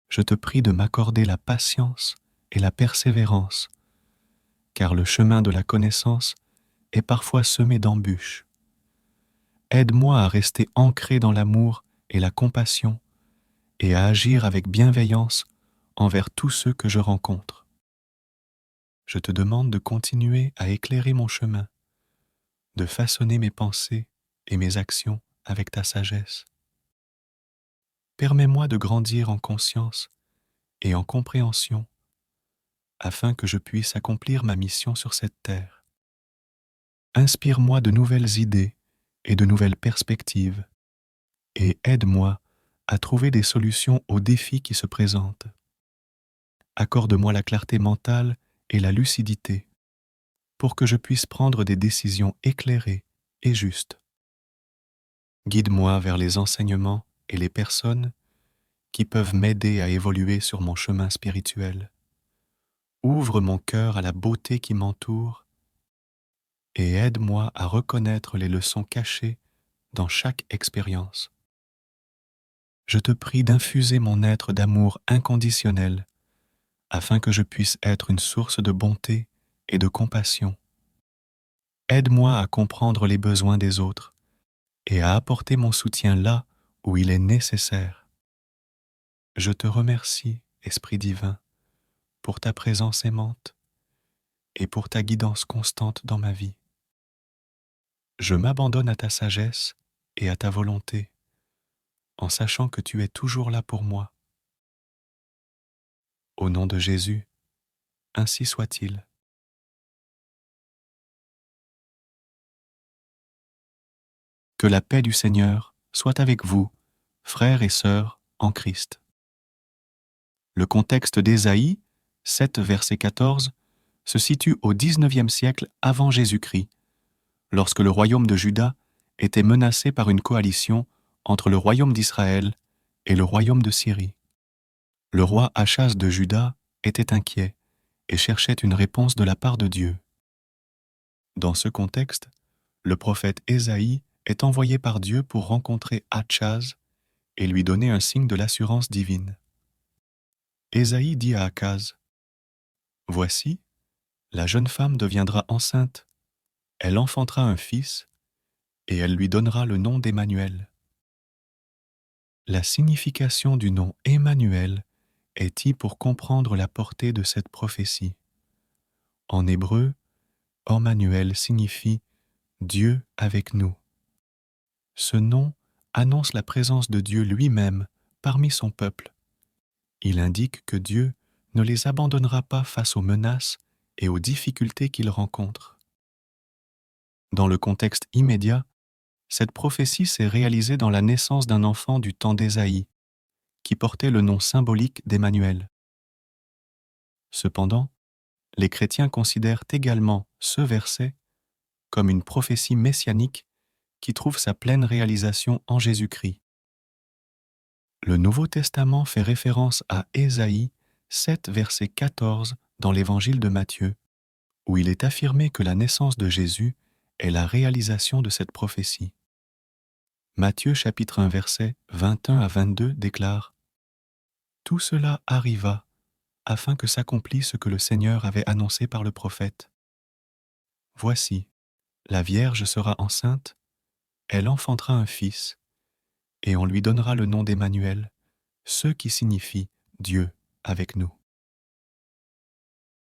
Je te prie de m'accorder la patience et la persévérance, car le chemin de la connaissance est parfois semé d'embûches. Aide-moi à rester ancré dans l'amour et la compassion et à agir avec bienveillance envers tous ceux que je rencontre. Je te demande de continuer à éclairer mon chemin, de façonner mes pensées et mes actions avec ta sagesse. Permets-moi de grandir en conscience et en compréhension afin que je puisse accomplir ma mission sur cette terre. Inspire-moi de nouvelles idées et de nouvelles perspectives et aide-moi à trouver des solutions aux défis qui se présentent. Accorde-moi la clarté mentale et la lucidité pour que je puisse prendre des décisions éclairées et justes. Guide-moi vers les enseignements et les personnes qui peuvent m'aider à évoluer sur mon chemin spirituel. Ouvre mon cœur à la beauté qui m'entoure et aide-moi à reconnaître les leçons cachées dans chaque expérience. Je te prie d'infuser mon être d'amour inconditionnel afin que je puisse être une source de bonté et de compassion. Aide-moi à comprendre les besoins des autres et à apporter mon soutien là où il est nécessaire. Je te remercie, Esprit divin, pour ta présence aimante et pour ta guidance constante dans ma vie. Je m'abandonne à ta sagesse et à ta volonté, en sachant que tu es toujours là pour moi. Au nom de Jésus, ainsi soit-il. Que la paix du Seigneur soit avec vous, frères et sœurs en Christ. Le contexte d'Ésaïe, 7 verset 14, se situe au XIXe siècle avant Jésus-Christ, lorsque le royaume de Juda était menacé par une coalition entre le royaume d'Israël et le royaume de Syrie. Le roi Achaz de Juda était inquiet et cherchait une réponse de la part de Dieu. Dans ce contexte, le prophète Ésaïe est envoyé par Dieu pour rencontrer Achaz et lui donner un signe de l'assurance divine. Ésaïe dit à Achaz, « Voici, la jeune femme deviendra enceinte, elle enfantera un fils, et elle lui donnera le nom d'Emmanuel. » La signification du nom Emmanuel est pour comprendre la portée de cette prophétie. En hébreu, Emmanuel signifie Dieu avec nous. Ce nom annonce la présence de Dieu lui-même parmi son peuple. Il indique que Dieu ne les abandonnera pas face aux menaces et aux difficultés qu'ils rencontrent. Dans le contexte immédiat, cette prophétie s'est réalisée dans la naissance d'un enfant du temps d'Ésaïe, qui portait le nom symbolique d'Emmanuel. Cependant, les chrétiens considèrent également ce verset comme une prophétie messianique qui trouve sa pleine réalisation en Jésus-Christ. Le Nouveau Testament fait référence à Ésaïe 7, verset 14 dans l'Évangile de Matthieu, où il est affirmé que la naissance de Jésus est la réalisation de cette prophétie. Matthieu chapitre 1, versets 21 à 22 déclare « Tout cela arriva afin que s'accomplisse ce que le Seigneur avait annoncé par le prophète. Voici, la Vierge sera enceinte, elle enfantera un fils, et on lui donnera le nom d'Emmanuel, ce qui signifie Dieu avec nous. »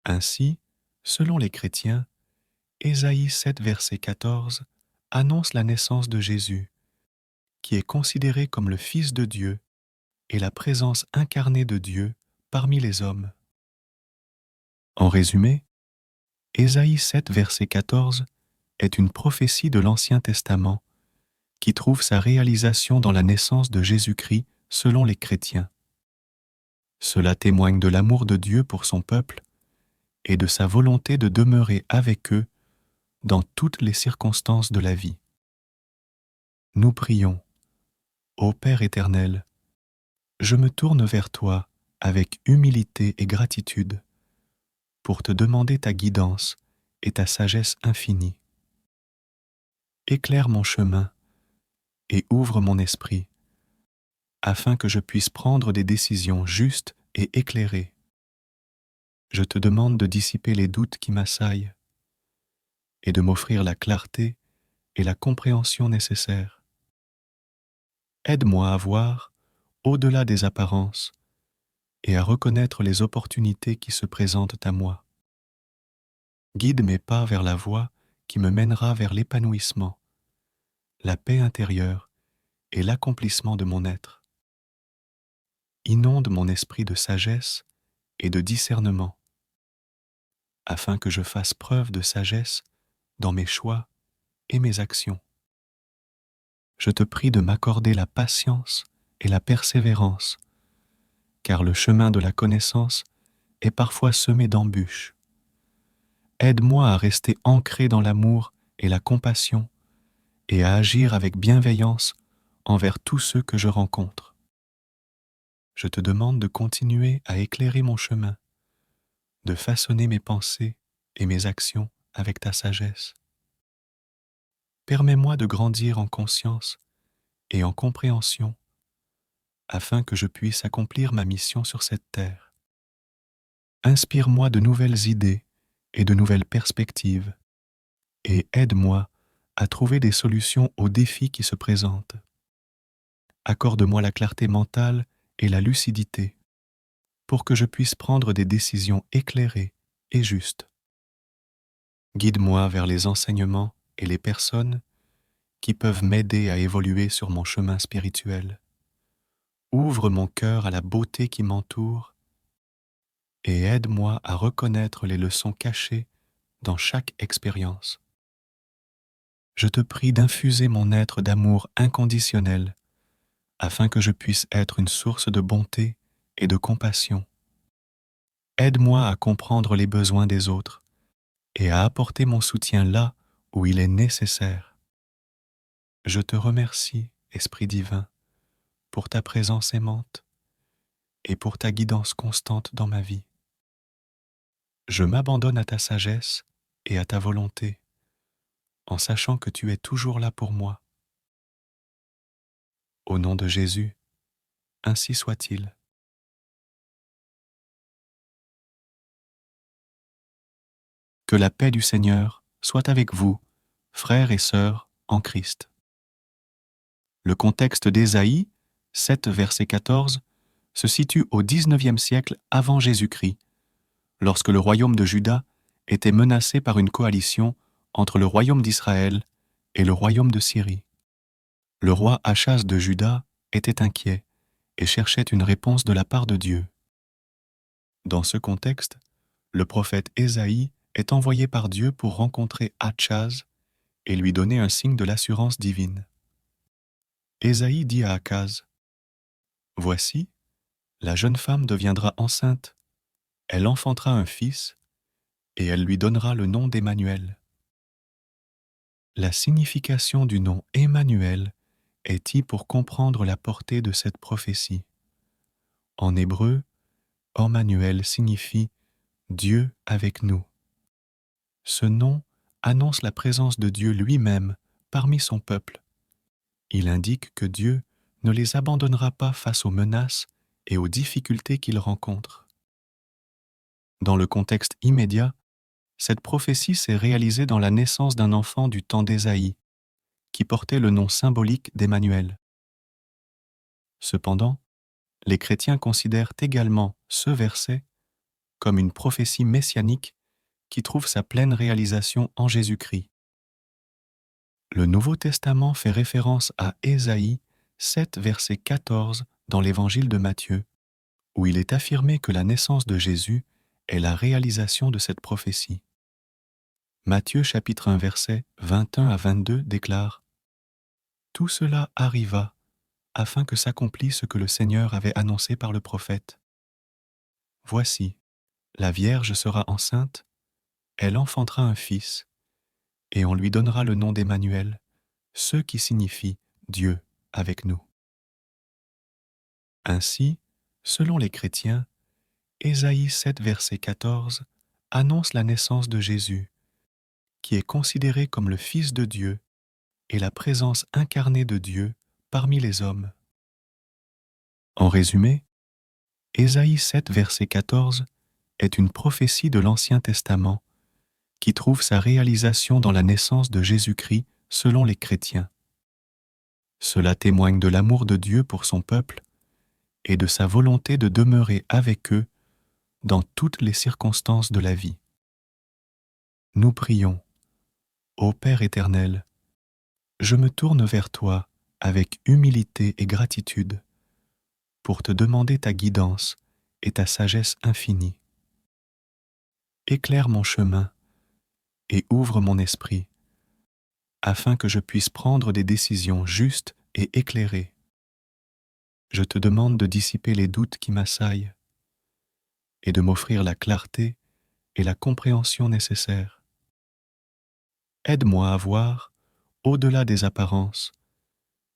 Ainsi, selon les chrétiens, Ésaïe 7, verset 14 annonce la naissance de Jésus, qui est considéré comme le Fils de Dieu et la présence incarnée de Dieu parmi les hommes. En résumé, Ésaïe 7, verset 14 est une prophétie de l'Ancien Testament qui trouve sa réalisation dans la naissance de Jésus-Christ selon les chrétiens. Cela témoigne de l'amour de Dieu pour son peuple et de sa volonté de demeurer avec eux dans toutes les circonstances de la vie. Nous prions. Ô Père éternel, je me tourne vers toi avec humilité et gratitude pour te demander ta guidance et ta sagesse infinie. Éclaire mon chemin et ouvre mon esprit, afin que je puisse prendre des décisions justes et éclairées. Je te demande de dissiper les doutes qui m'assaillent et de m'offrir la clarté et la compréhension nécessaires. Aide-moi à voir au-delà des apparences et à reconnaître les opportunités qui se présentent à moi. Guide mes pas vers la voie qui me mènera vers l'épanouissement, la paix intérieure et l'accomplissement de mon être. Inonde mon esprit de sagesse et de discernement, afin que je fasse preuve de sagesse dans mes choix et mes actions. Je te prie de m'accorder la patience et la persévérance, car le chemin de la connaissance est parfois semé d'embûches. Aide-moi à rester ancré dans l'amour et la compassion et à agir avec bienveillance envers tous ceux que je rencontre. Je te demande de continuer à éclairer mon chemin, de façonner mes pensées et mes actions avec ta sagesse. Permets-moi de grandir en conscience et en compréhension afin que je puisse accomplir ma mission sur cette terre. Inspire-moi de nouvelles idées et de nouvelles perspectives et aide-moi à trouver des solutions aux défis qui se présentent. Accorde-moi la clarté mentale et la lucidité pour que je puisse prendre des décisions éclairées et justes. Guide-moi vers les enseignements et les personnes qui peuvent m'aider à évoluer sur mon chemin spirituel. Ouvre mon cœur à la beauté qui m'entoure et aide-moi à reconnaître les leçons cachées dans chaque expérience. Je te prie d'infuser mon être d'amour inconditionnel afin que je puisse être une source de bonté et de compassion. Aide-moi à comprendre les besoins des autres et à apporter mon soutien là où il est nécessaire. Je te remercie, Esprit divin, pour ta présence aimante et pour ta guidance constante dans ma vie. Je m'abandonne à ta sagesse et à ta volonté, en sachant que tu es toujours là pour moi. Au nom de Jésus, ainsi soit-il. Que la paix du Seigneur soit avec vous, frères et sœurs en Christ. Le contexte d'Ésaïe, 7 verset 14, se situe au XIXe siècle avant Jésus-Christ, lorsque le royaume de Juda était menacé par une coalition entre le royaume d'Israël et le royaume de Syrie. Le roi Achaz de Juda était inquiet et cherchait une réponse de la part de Dieu. Dans ce contexte, le prophète Ésaïe est envoyé par Dieu pour rencontrer Achaz et lui donner un signe de l'assurance divine. Ésaïe dit à Achaz : « Voici, la jeune femme deviendra enceinte, elle enfantera un fils, et elle lui donnera le nom d'Emmanuel. » La signification du nom Emmanuel est pour comprendre la portée de cette prophétie. En hébreu, Emmanuel signifie Dieu avec nous. Ce nom annonce la présence de Dieu lui-même parmi son peuple. Il indique que Dieu ne les abandonnera pas face aux menaces et aux difficultés qu'ils rencontrent. Dans le contexte immédiat, cette prophétie s'est réalisée dans la naissance d'un enfant du temps d'Ésaïe, qui portait le nom symbolique d'Emmanuel. Cependant, les chrétiens considèrent également ce verset comme une prophétie messianique qui trouve sa pleine réalisation en Jésus-Christ. Le Nouveau Testament fait référence à Ésaïe 7, verset 14 dans l'Évangile de Matthieu, où il est affirmé que la naissance de Jésus est la réalisation de cette prophétie. Matthieu chapitre 1, versets 21 à 22 déclare : « Tout cela arriva afin que s'accomplisse ce que le Seigneur avait annoncé par le prophète. Voici, la Vierge sera enceinte, elle enfantera un fils, et on lui donnera le nom d'Emmanuel, ce qui signifie Dieu avec nous. » Ainsi, selon les chrétiens, Ésaïe 7, verset 14 annonce la naissance de Jésus, qui est considéré comme le Fils de Dieu et la présence incarnée de Dieu parmi les hommes. En résumé, Ésaïe 7, verset 14 est une prophétie de l'Ancien Testament qui trouve sa réalisation dans la naissance de Jésus-Christ selon les chrétiens. Cela témoigne de l'amour de Dieu pour son peuple et de sa volonté de demeurer avec eux dans toutes les circonstances de la vie. Nous prions. Ô Père éternel, je me tourne vers toi avec humilité et gratitude pour te demander ta guidance et ta sagesse infinie. Éclaire mon chemin et ouvre mon esprit, afin que je puisse prendre des décisions justes et éclairées. Je te demande de dissiper les doutes qui m'assaillent et de m'offrir la clarté et la compréhension nécessaires. Aide-moi à voir au-delà des apparences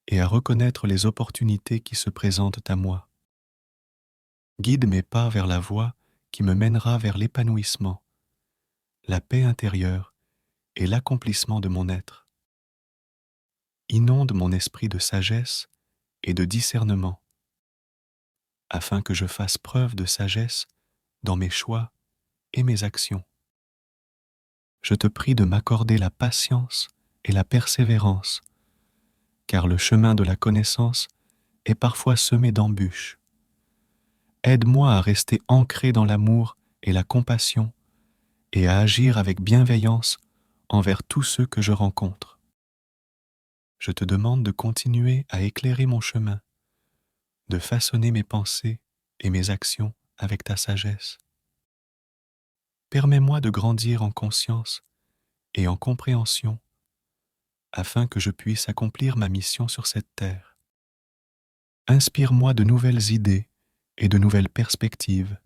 et à reconnaître les opportunités qui se présentent à moi. Guide mes pas vers la voie qui me mènera vers l'épanouissement, la paix intérieure et l'accomplissement de mon être. Inonde mon esprit de sagesse et de discernement, afin que je fasse preuve de sagesse dans mes choix et mes actions. Je te prie de m'accorder la patience et la persévérance, car le chemin de la connaissance est parfois semé d'embûches. Aide-moi à rester ancré dans l'amour et la compassion et à agir avec bienveillance envers tous ceux que je rencontre. Je te demande de continuer à éclairer mon chemin, de façonner mes pensées et mes actions avec ta sagesse. Permets-moi de grandir en conscience et en compréhension afin que je puisse accomplir ma mission sur cette terre. Inspire-moi de nouvelles idées et de nouvelles perspectives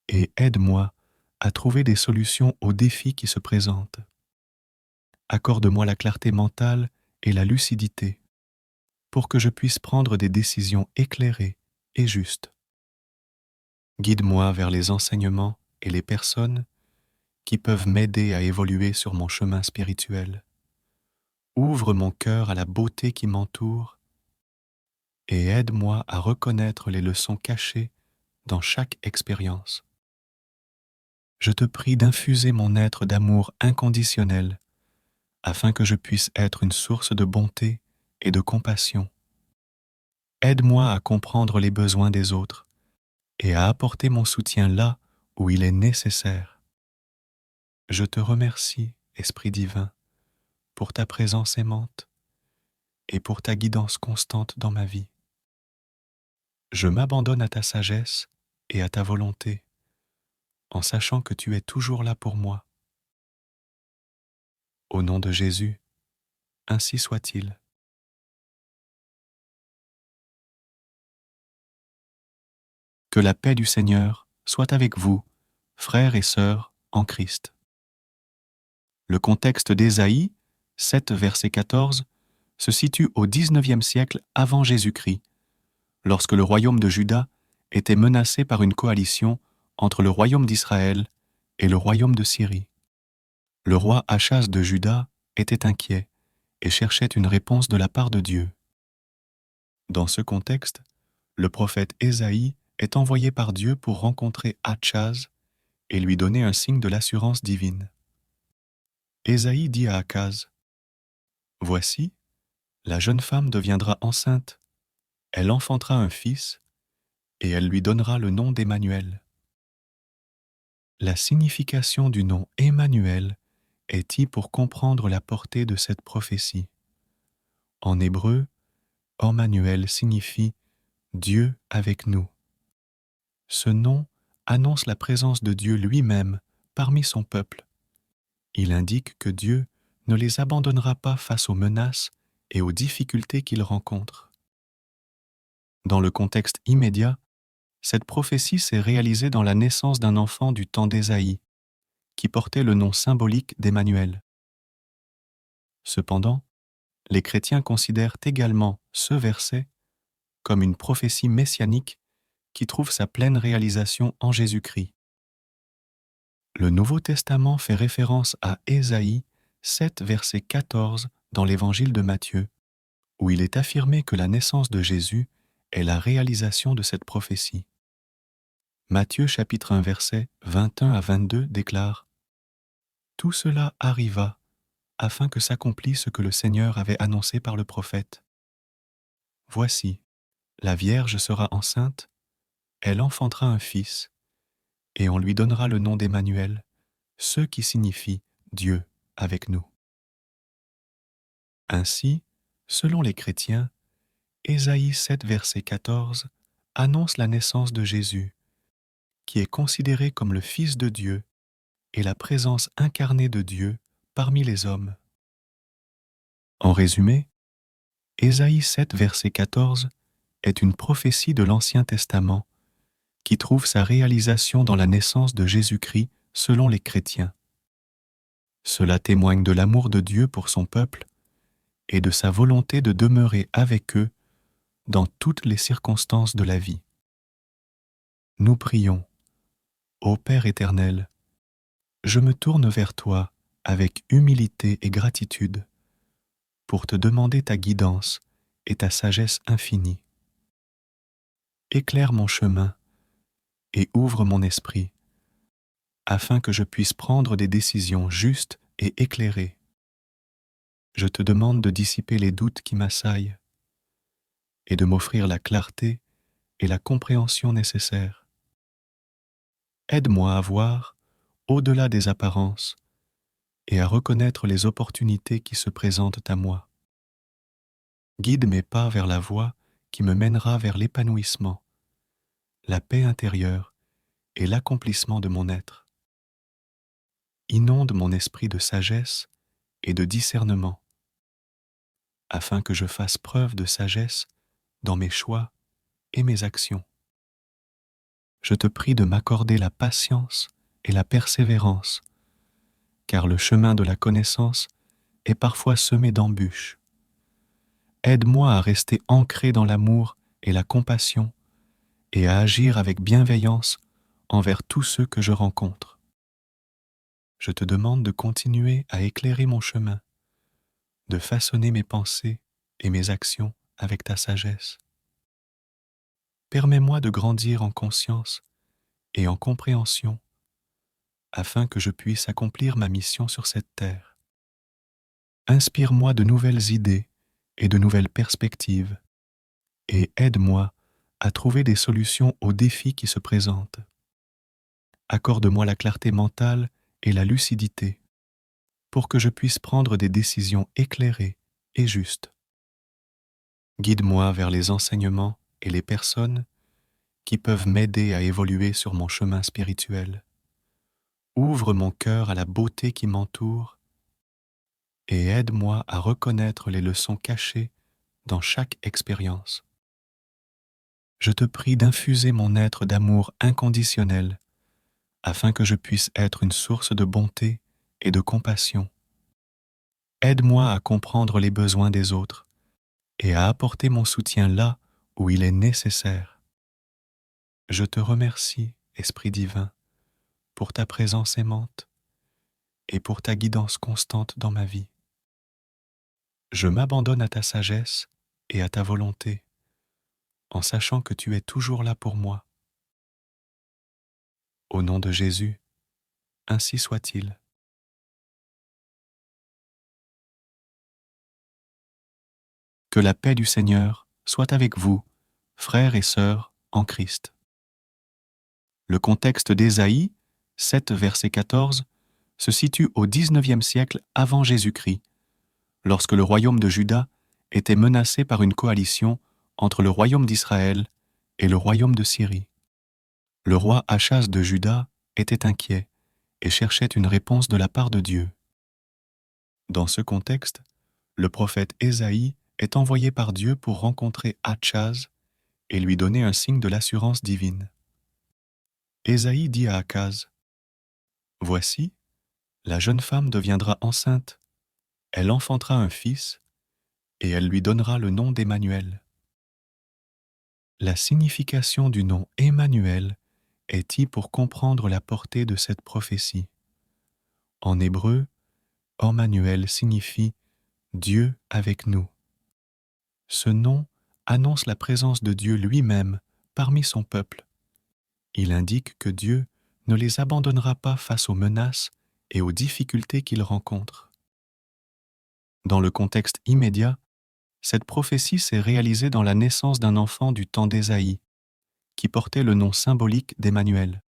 et aide-moi à trouver des solutions aux défis qui se présentent. Accorde-moi la clarté mentale et la lucidité pour que je puisse prendre des décisions éclairées et justes. Guide-moi vers les enseignements et les personnes qui peuvent m'aider à évoluer sur mon chemin spirituel. Ouvre mon cœur à la beauté qui m'entoure et aide-moi à reconnaître les leçons cachées dans chaque expérience. Je te prie d'infuser mon être d'amour inconditionnel afin que je puisse être une source de bonté et de compassion. Aide-moi à comprendre les besoins des autres et à apporter mon soutien là où il est nécessaire. Je te remercie, Esprit divin, pour ta présence aimante et pour ta guidance constante dans ma vie. Je m'abandonne à ta sagesse et à ta volonté, en sachant que tu es toujours là pour moi. Au nom de Jésus, ainsi soit-il. Que la paix du Seigneur soit avec vous, frères et sœurs en Christ. Le contexte d'Ésaïe, 7 verset 14, se situe au XIXe siècle avant Jésus-Christ, lorsque le royaume de Juda était menacé par une coalition entre le royaume d'Israël et le royaume de Syrie. Le roi Achaz de Juda était inquiet et cherchait une réponse de la part de Dieu. Dans ce contexte, le prophète Ésaïe est envoyé par Dieu pour rencontrer Achaz et lui donner un signe de l'assurance divine. Ésaïe dit à Achaz : « Voici, la jeune femme deviendra enceinte, elle enfantera un fils, et elle lui donnera le nom d'Emmanuel. » La signification du nom Emmanuel est pour comprendre la portée de cette prophétie. En hébreu, Emmanuel signifie Dieu avec nous. Ce nom annonce la présence de Dieu lui-même parmi son peuple. Il indique que Dieu ne les abandonnera pas face aux menaces et aux difficultés qu'ils rencontrent. Dans le contexte immédiat, cette prophétie s'est réalisée dans la naissance d'un enfant du temps d'Ésaïe, qui portait le nom symbolique d'Emmanuel. Cependant, les chrétiens considèrent également ce verset comme une prophétie messianique qui trouve sa pleine réalisation en Jésus-Christ. Le Nouveau Testament fait référence à Ésaïe 7, verset 14 dans l'Évangile de Matthieu, où il est affirmé que la naissance de Jésus est la réalisation de cette prophétie. Matthieu chapitre 1, versets 21 à 22 déclare : « Tout cela arriva afin que s'accomplisse ce que le Seigneur avait annoncé par le prophète. Voici, la Vierge sera enceinte, elle enfantera un fils, et on lui donnera le nom d'Emmanuel, ce qui signifie Dieu avec nous. » Ainsi, selon les chrétiens, Ésaïe 7, verset 14 annonce la naissance de Jésus, qui est considéré comme le Fils de Dieu et la présence incarnée de Dieu parmi les hommes. En résumé, Ésaïe 7, verset 14 est une prophétie de l'Ancien Testament qui trouve sa réalisation dans la naissance de Jésus-Christ selon les chrétiens. Cela témoigne de l'amour de Dieu pour son peuple et de sa volonté de demeurer avec eux dans toutes les circonstances de la vie. Nous prions. Ô Père éternel, je me tourne vers toi avec humilité et gratitude pour te demander ta guidance et ta sagesse infinie. Éclaire mon chemin et ouvre mon esprit, afin que je puisse prendre des décisions justes et éclairées. Je te demande de dissiper les doutes qui m'assaillent et de m'offrir la clarté et la compréhension nécessaires. Aide-moi à voir au-delà des apparences et à reconnaître les opportunités qui se présentent à moi. Guide mes pas vers la voie qui me mènera vers l'épanouissement, la paix intérieure et l'accomplissement de mon être. Inonde mon esprit de sagesse et de discernement, afin que je fasse preuve de sagesse dans mes choix et mes actions. Je te prie de m'accorder la patience et la persévérance, car le chemin de la connaissance est parfois semé d'embûches. Aide-moi à rester ancré dans l'amour et la compassion et à agir avec bienveillance envers tous ceux que je rencontre. Je te demande de continuer à éclairer mon chemin, de façonner mes pensées et mes actions avec ta sagesse. Permets-moi de grandir en conscience et en compréhension afin que je puisse accomplir ma mission sur cette terre. Inspire-moi de nouvelles idées et de nouvelles perspectives et aide-moi à trouver des solutions aux défis qui se présentent. Accorde-moi la clarté mentale et la lucidité pour que je puisse prendre des décisions éclairées et justes. Guide-moi vers les enseignements et les personnes qui peuvent m'aider à évoluer sur mon chemin spirituel. Ouvre mon cœur à la beauté qui m'entoure et aide-moi à reconnaître les leçons cachées dans chaque expérience. Je te prie d'infuser mon être d'amour inconditionnel afin que je puisse être une source de bonté et de compassion. Aide-moi à comprendre les besoins des autres et à apporter mon soutien là où il est nécessaire. Je te remercie, Esprit divin, pour ta présence aimante et pour ta guidance constante dans ma vie. Je m'abandonne à ta sagesse et à ta volonté, en sachant que tu es toujours là pour moi. Au nom de Jésus, ainsi soit-il. Que la paix du Seigneur soit avec vous, frères et sœurs en Christ. Le contexte d'Ésaïe, 7 verset 14, se situe au XIXe siècle avant Jésus-Christ, lorsque le royaume de Juda était menacé par une coalition entre le royaume d'Israël et le royaume de Syrie. Le roi Achaz de Juda était inquiet et cherchait une réponse de la part de Dieu. Dans ce contexte, le prophète Ésaïe est envoyé par Dieu pour rencontrer Achaz et lui donner un signe de l'assurance divine. Ésaïe dit à Achaz : « Voici, la jeune femme deviendra enceinte, elle enfantera un fils, et elle lui donnera le nom d'Emmanuel. » La signification du nom Emmanuel est pour comprendre la portée de cette prophétie. En hébreu, Emmanuel signifie Dieu avec nous. Ce nom annonce la présence de Dieu lui-même parmi son peuple. Il indique que Dieu ne les abandonnera pas face aux menaces et aux difficultés qu'ils rencontrent. Dans le contexte immédiat, cette prophétie s'est réalisée dans la naissance d'un enfant du temps d'Ésaïe, qui portait le nom symbolique d'Emmanuel.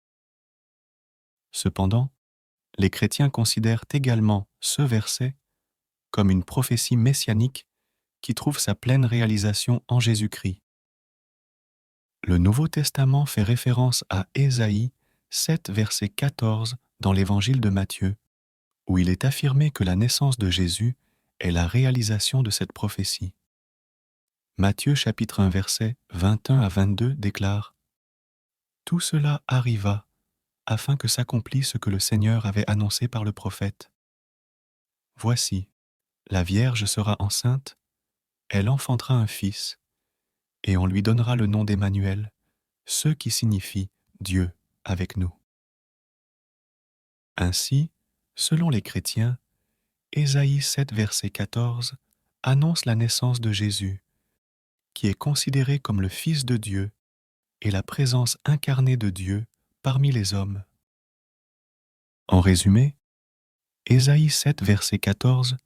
Cependant, les chrétiens considèrent également ce verset comme une prophétie messianique qui trouve sa pleine réalisation en Jésus-Christ. Le Nouveau Testament fait référence à Ésaïe 7, verset 14 dans l'Évangile de Matthieu, où il est affirmé que la naissance de Jésus est la réalisation de cette prophétie. Matthieu chapitre 1, versets 21 à 22 déclare : « Tout cela arriva afin que s'accomplisse ce que le Seigneur avait annoncé par le prophète. Voici, la Vierge sera enceinte, elle enfantera un fils, et on lui donnera le nom d'Emmanuel, ce qui signifie Dieu avec nous. » Ainsi, selon les chrétiens, Ésaïe 7, verset 14 annonce la naissance de Jésus, qui est considéré comme le Fils de Dieu et la présence incarnée de Dieu parmi les hommes. En résumé, Ésaïe 7, verset 14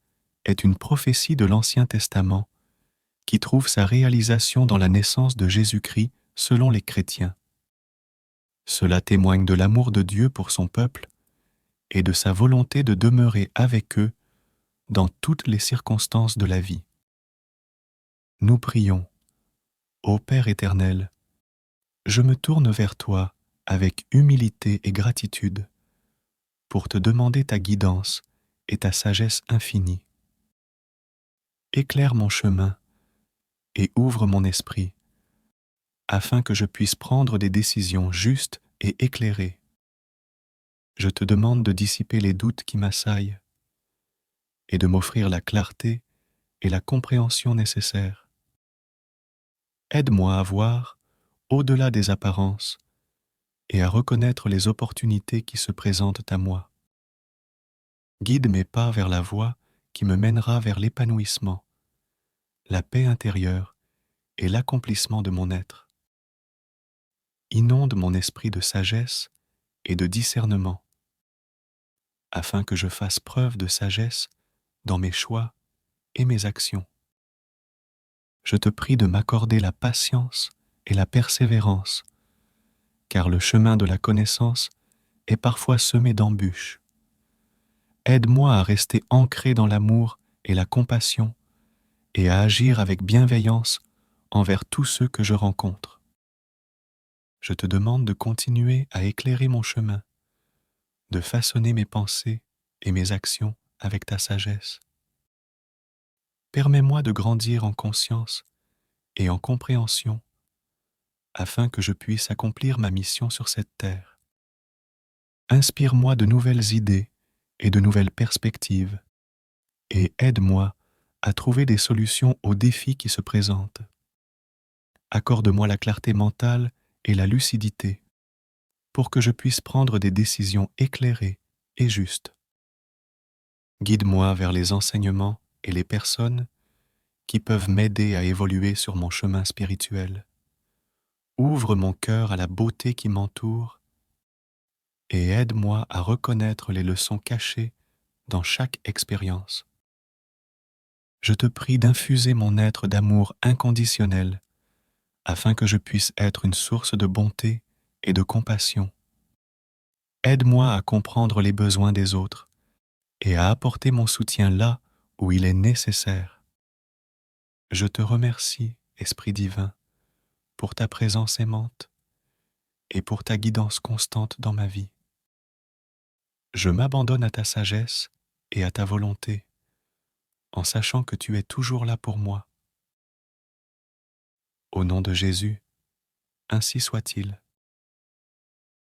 est une prophétie de l'Ancien Testament qui trouve sa réalisation dans la naissance de Jésus-Christ selon les chrétiens. Cela témoigne de l'amour de Dieu pour son peuple et de sa volonté de demeurer avec eux dans toutes les circonstances de la vie. Nous prions. Ô Père éternel, je me tourne vers toi avec humilité et gratitude pour te demander ta guidance et ta sagesse infinie. Éclaire mon chemin et ouvre mon esprit, afin que je puisse prendre des décisions justes et éclairées. Je te demande de dissiper les doutes qui m'assaillent et de m'offrir la clarté et la compréhension nécessaire. Aide-moi à voir au-delà des apparences et à reconnaître les opportunités qui se présentent à moi. Guide mes pas vers la voie qui me mènera vers l'épanouissement, la paix intérieure et l'accomplissement de mon être. Inonde mon esprit de sagesse et de discernement, afin que je fasse preuve de sagesse dans mes choix et mes actions. Je te prie de m'accorder la patience et la persévérance, car le chemin de la connaissance est parfois semé d'embûches. Aide-moi à rester ancré dans l'amour et la compassion et à agir avec bienveillance envers tous ceux que je rencontre. Je te demande de continuer à éclairer mon chemin, de façonner mes pensées et mes actions avec ta sagesse. Permets-moi de grandir en conscience et en compréhension afin que je puisse accomplir ma mission sur cette terre. Inspire-moi de nouvelles idées et de nouvelles perspectives et aide-moi à trouver des solutions aux défis qui se présentent. Accorde-moi la clarté mentale et la lucidité pour que je puisse prendre des décisions éclairées et justes. Guide-moi vers les enseignements et les personnes qui peuvent m'aider à évoluer sur mon chemin spirituel. Ouvre mon cœur à la beauté qui m'entoure et aide-moi à reconnaître les leçons cachées dans chaque expérience. Je te prie d'infuser mon être d'amour inconditionnel afin que je puisse être une source de bonté et de compassion. Aide-moi à comprendre les besoins des autres et à apporter mon soutien là où il est nécessaire. Je te remercie, Esprit divin, pour ta présence aimante et pour ta guidance constante dans ma vie. Je m'abandonne à ta sagesse et à ta volonté, en sachant que tu es toujours là pour moi. Au nom de Jésus, ainsi soit-il.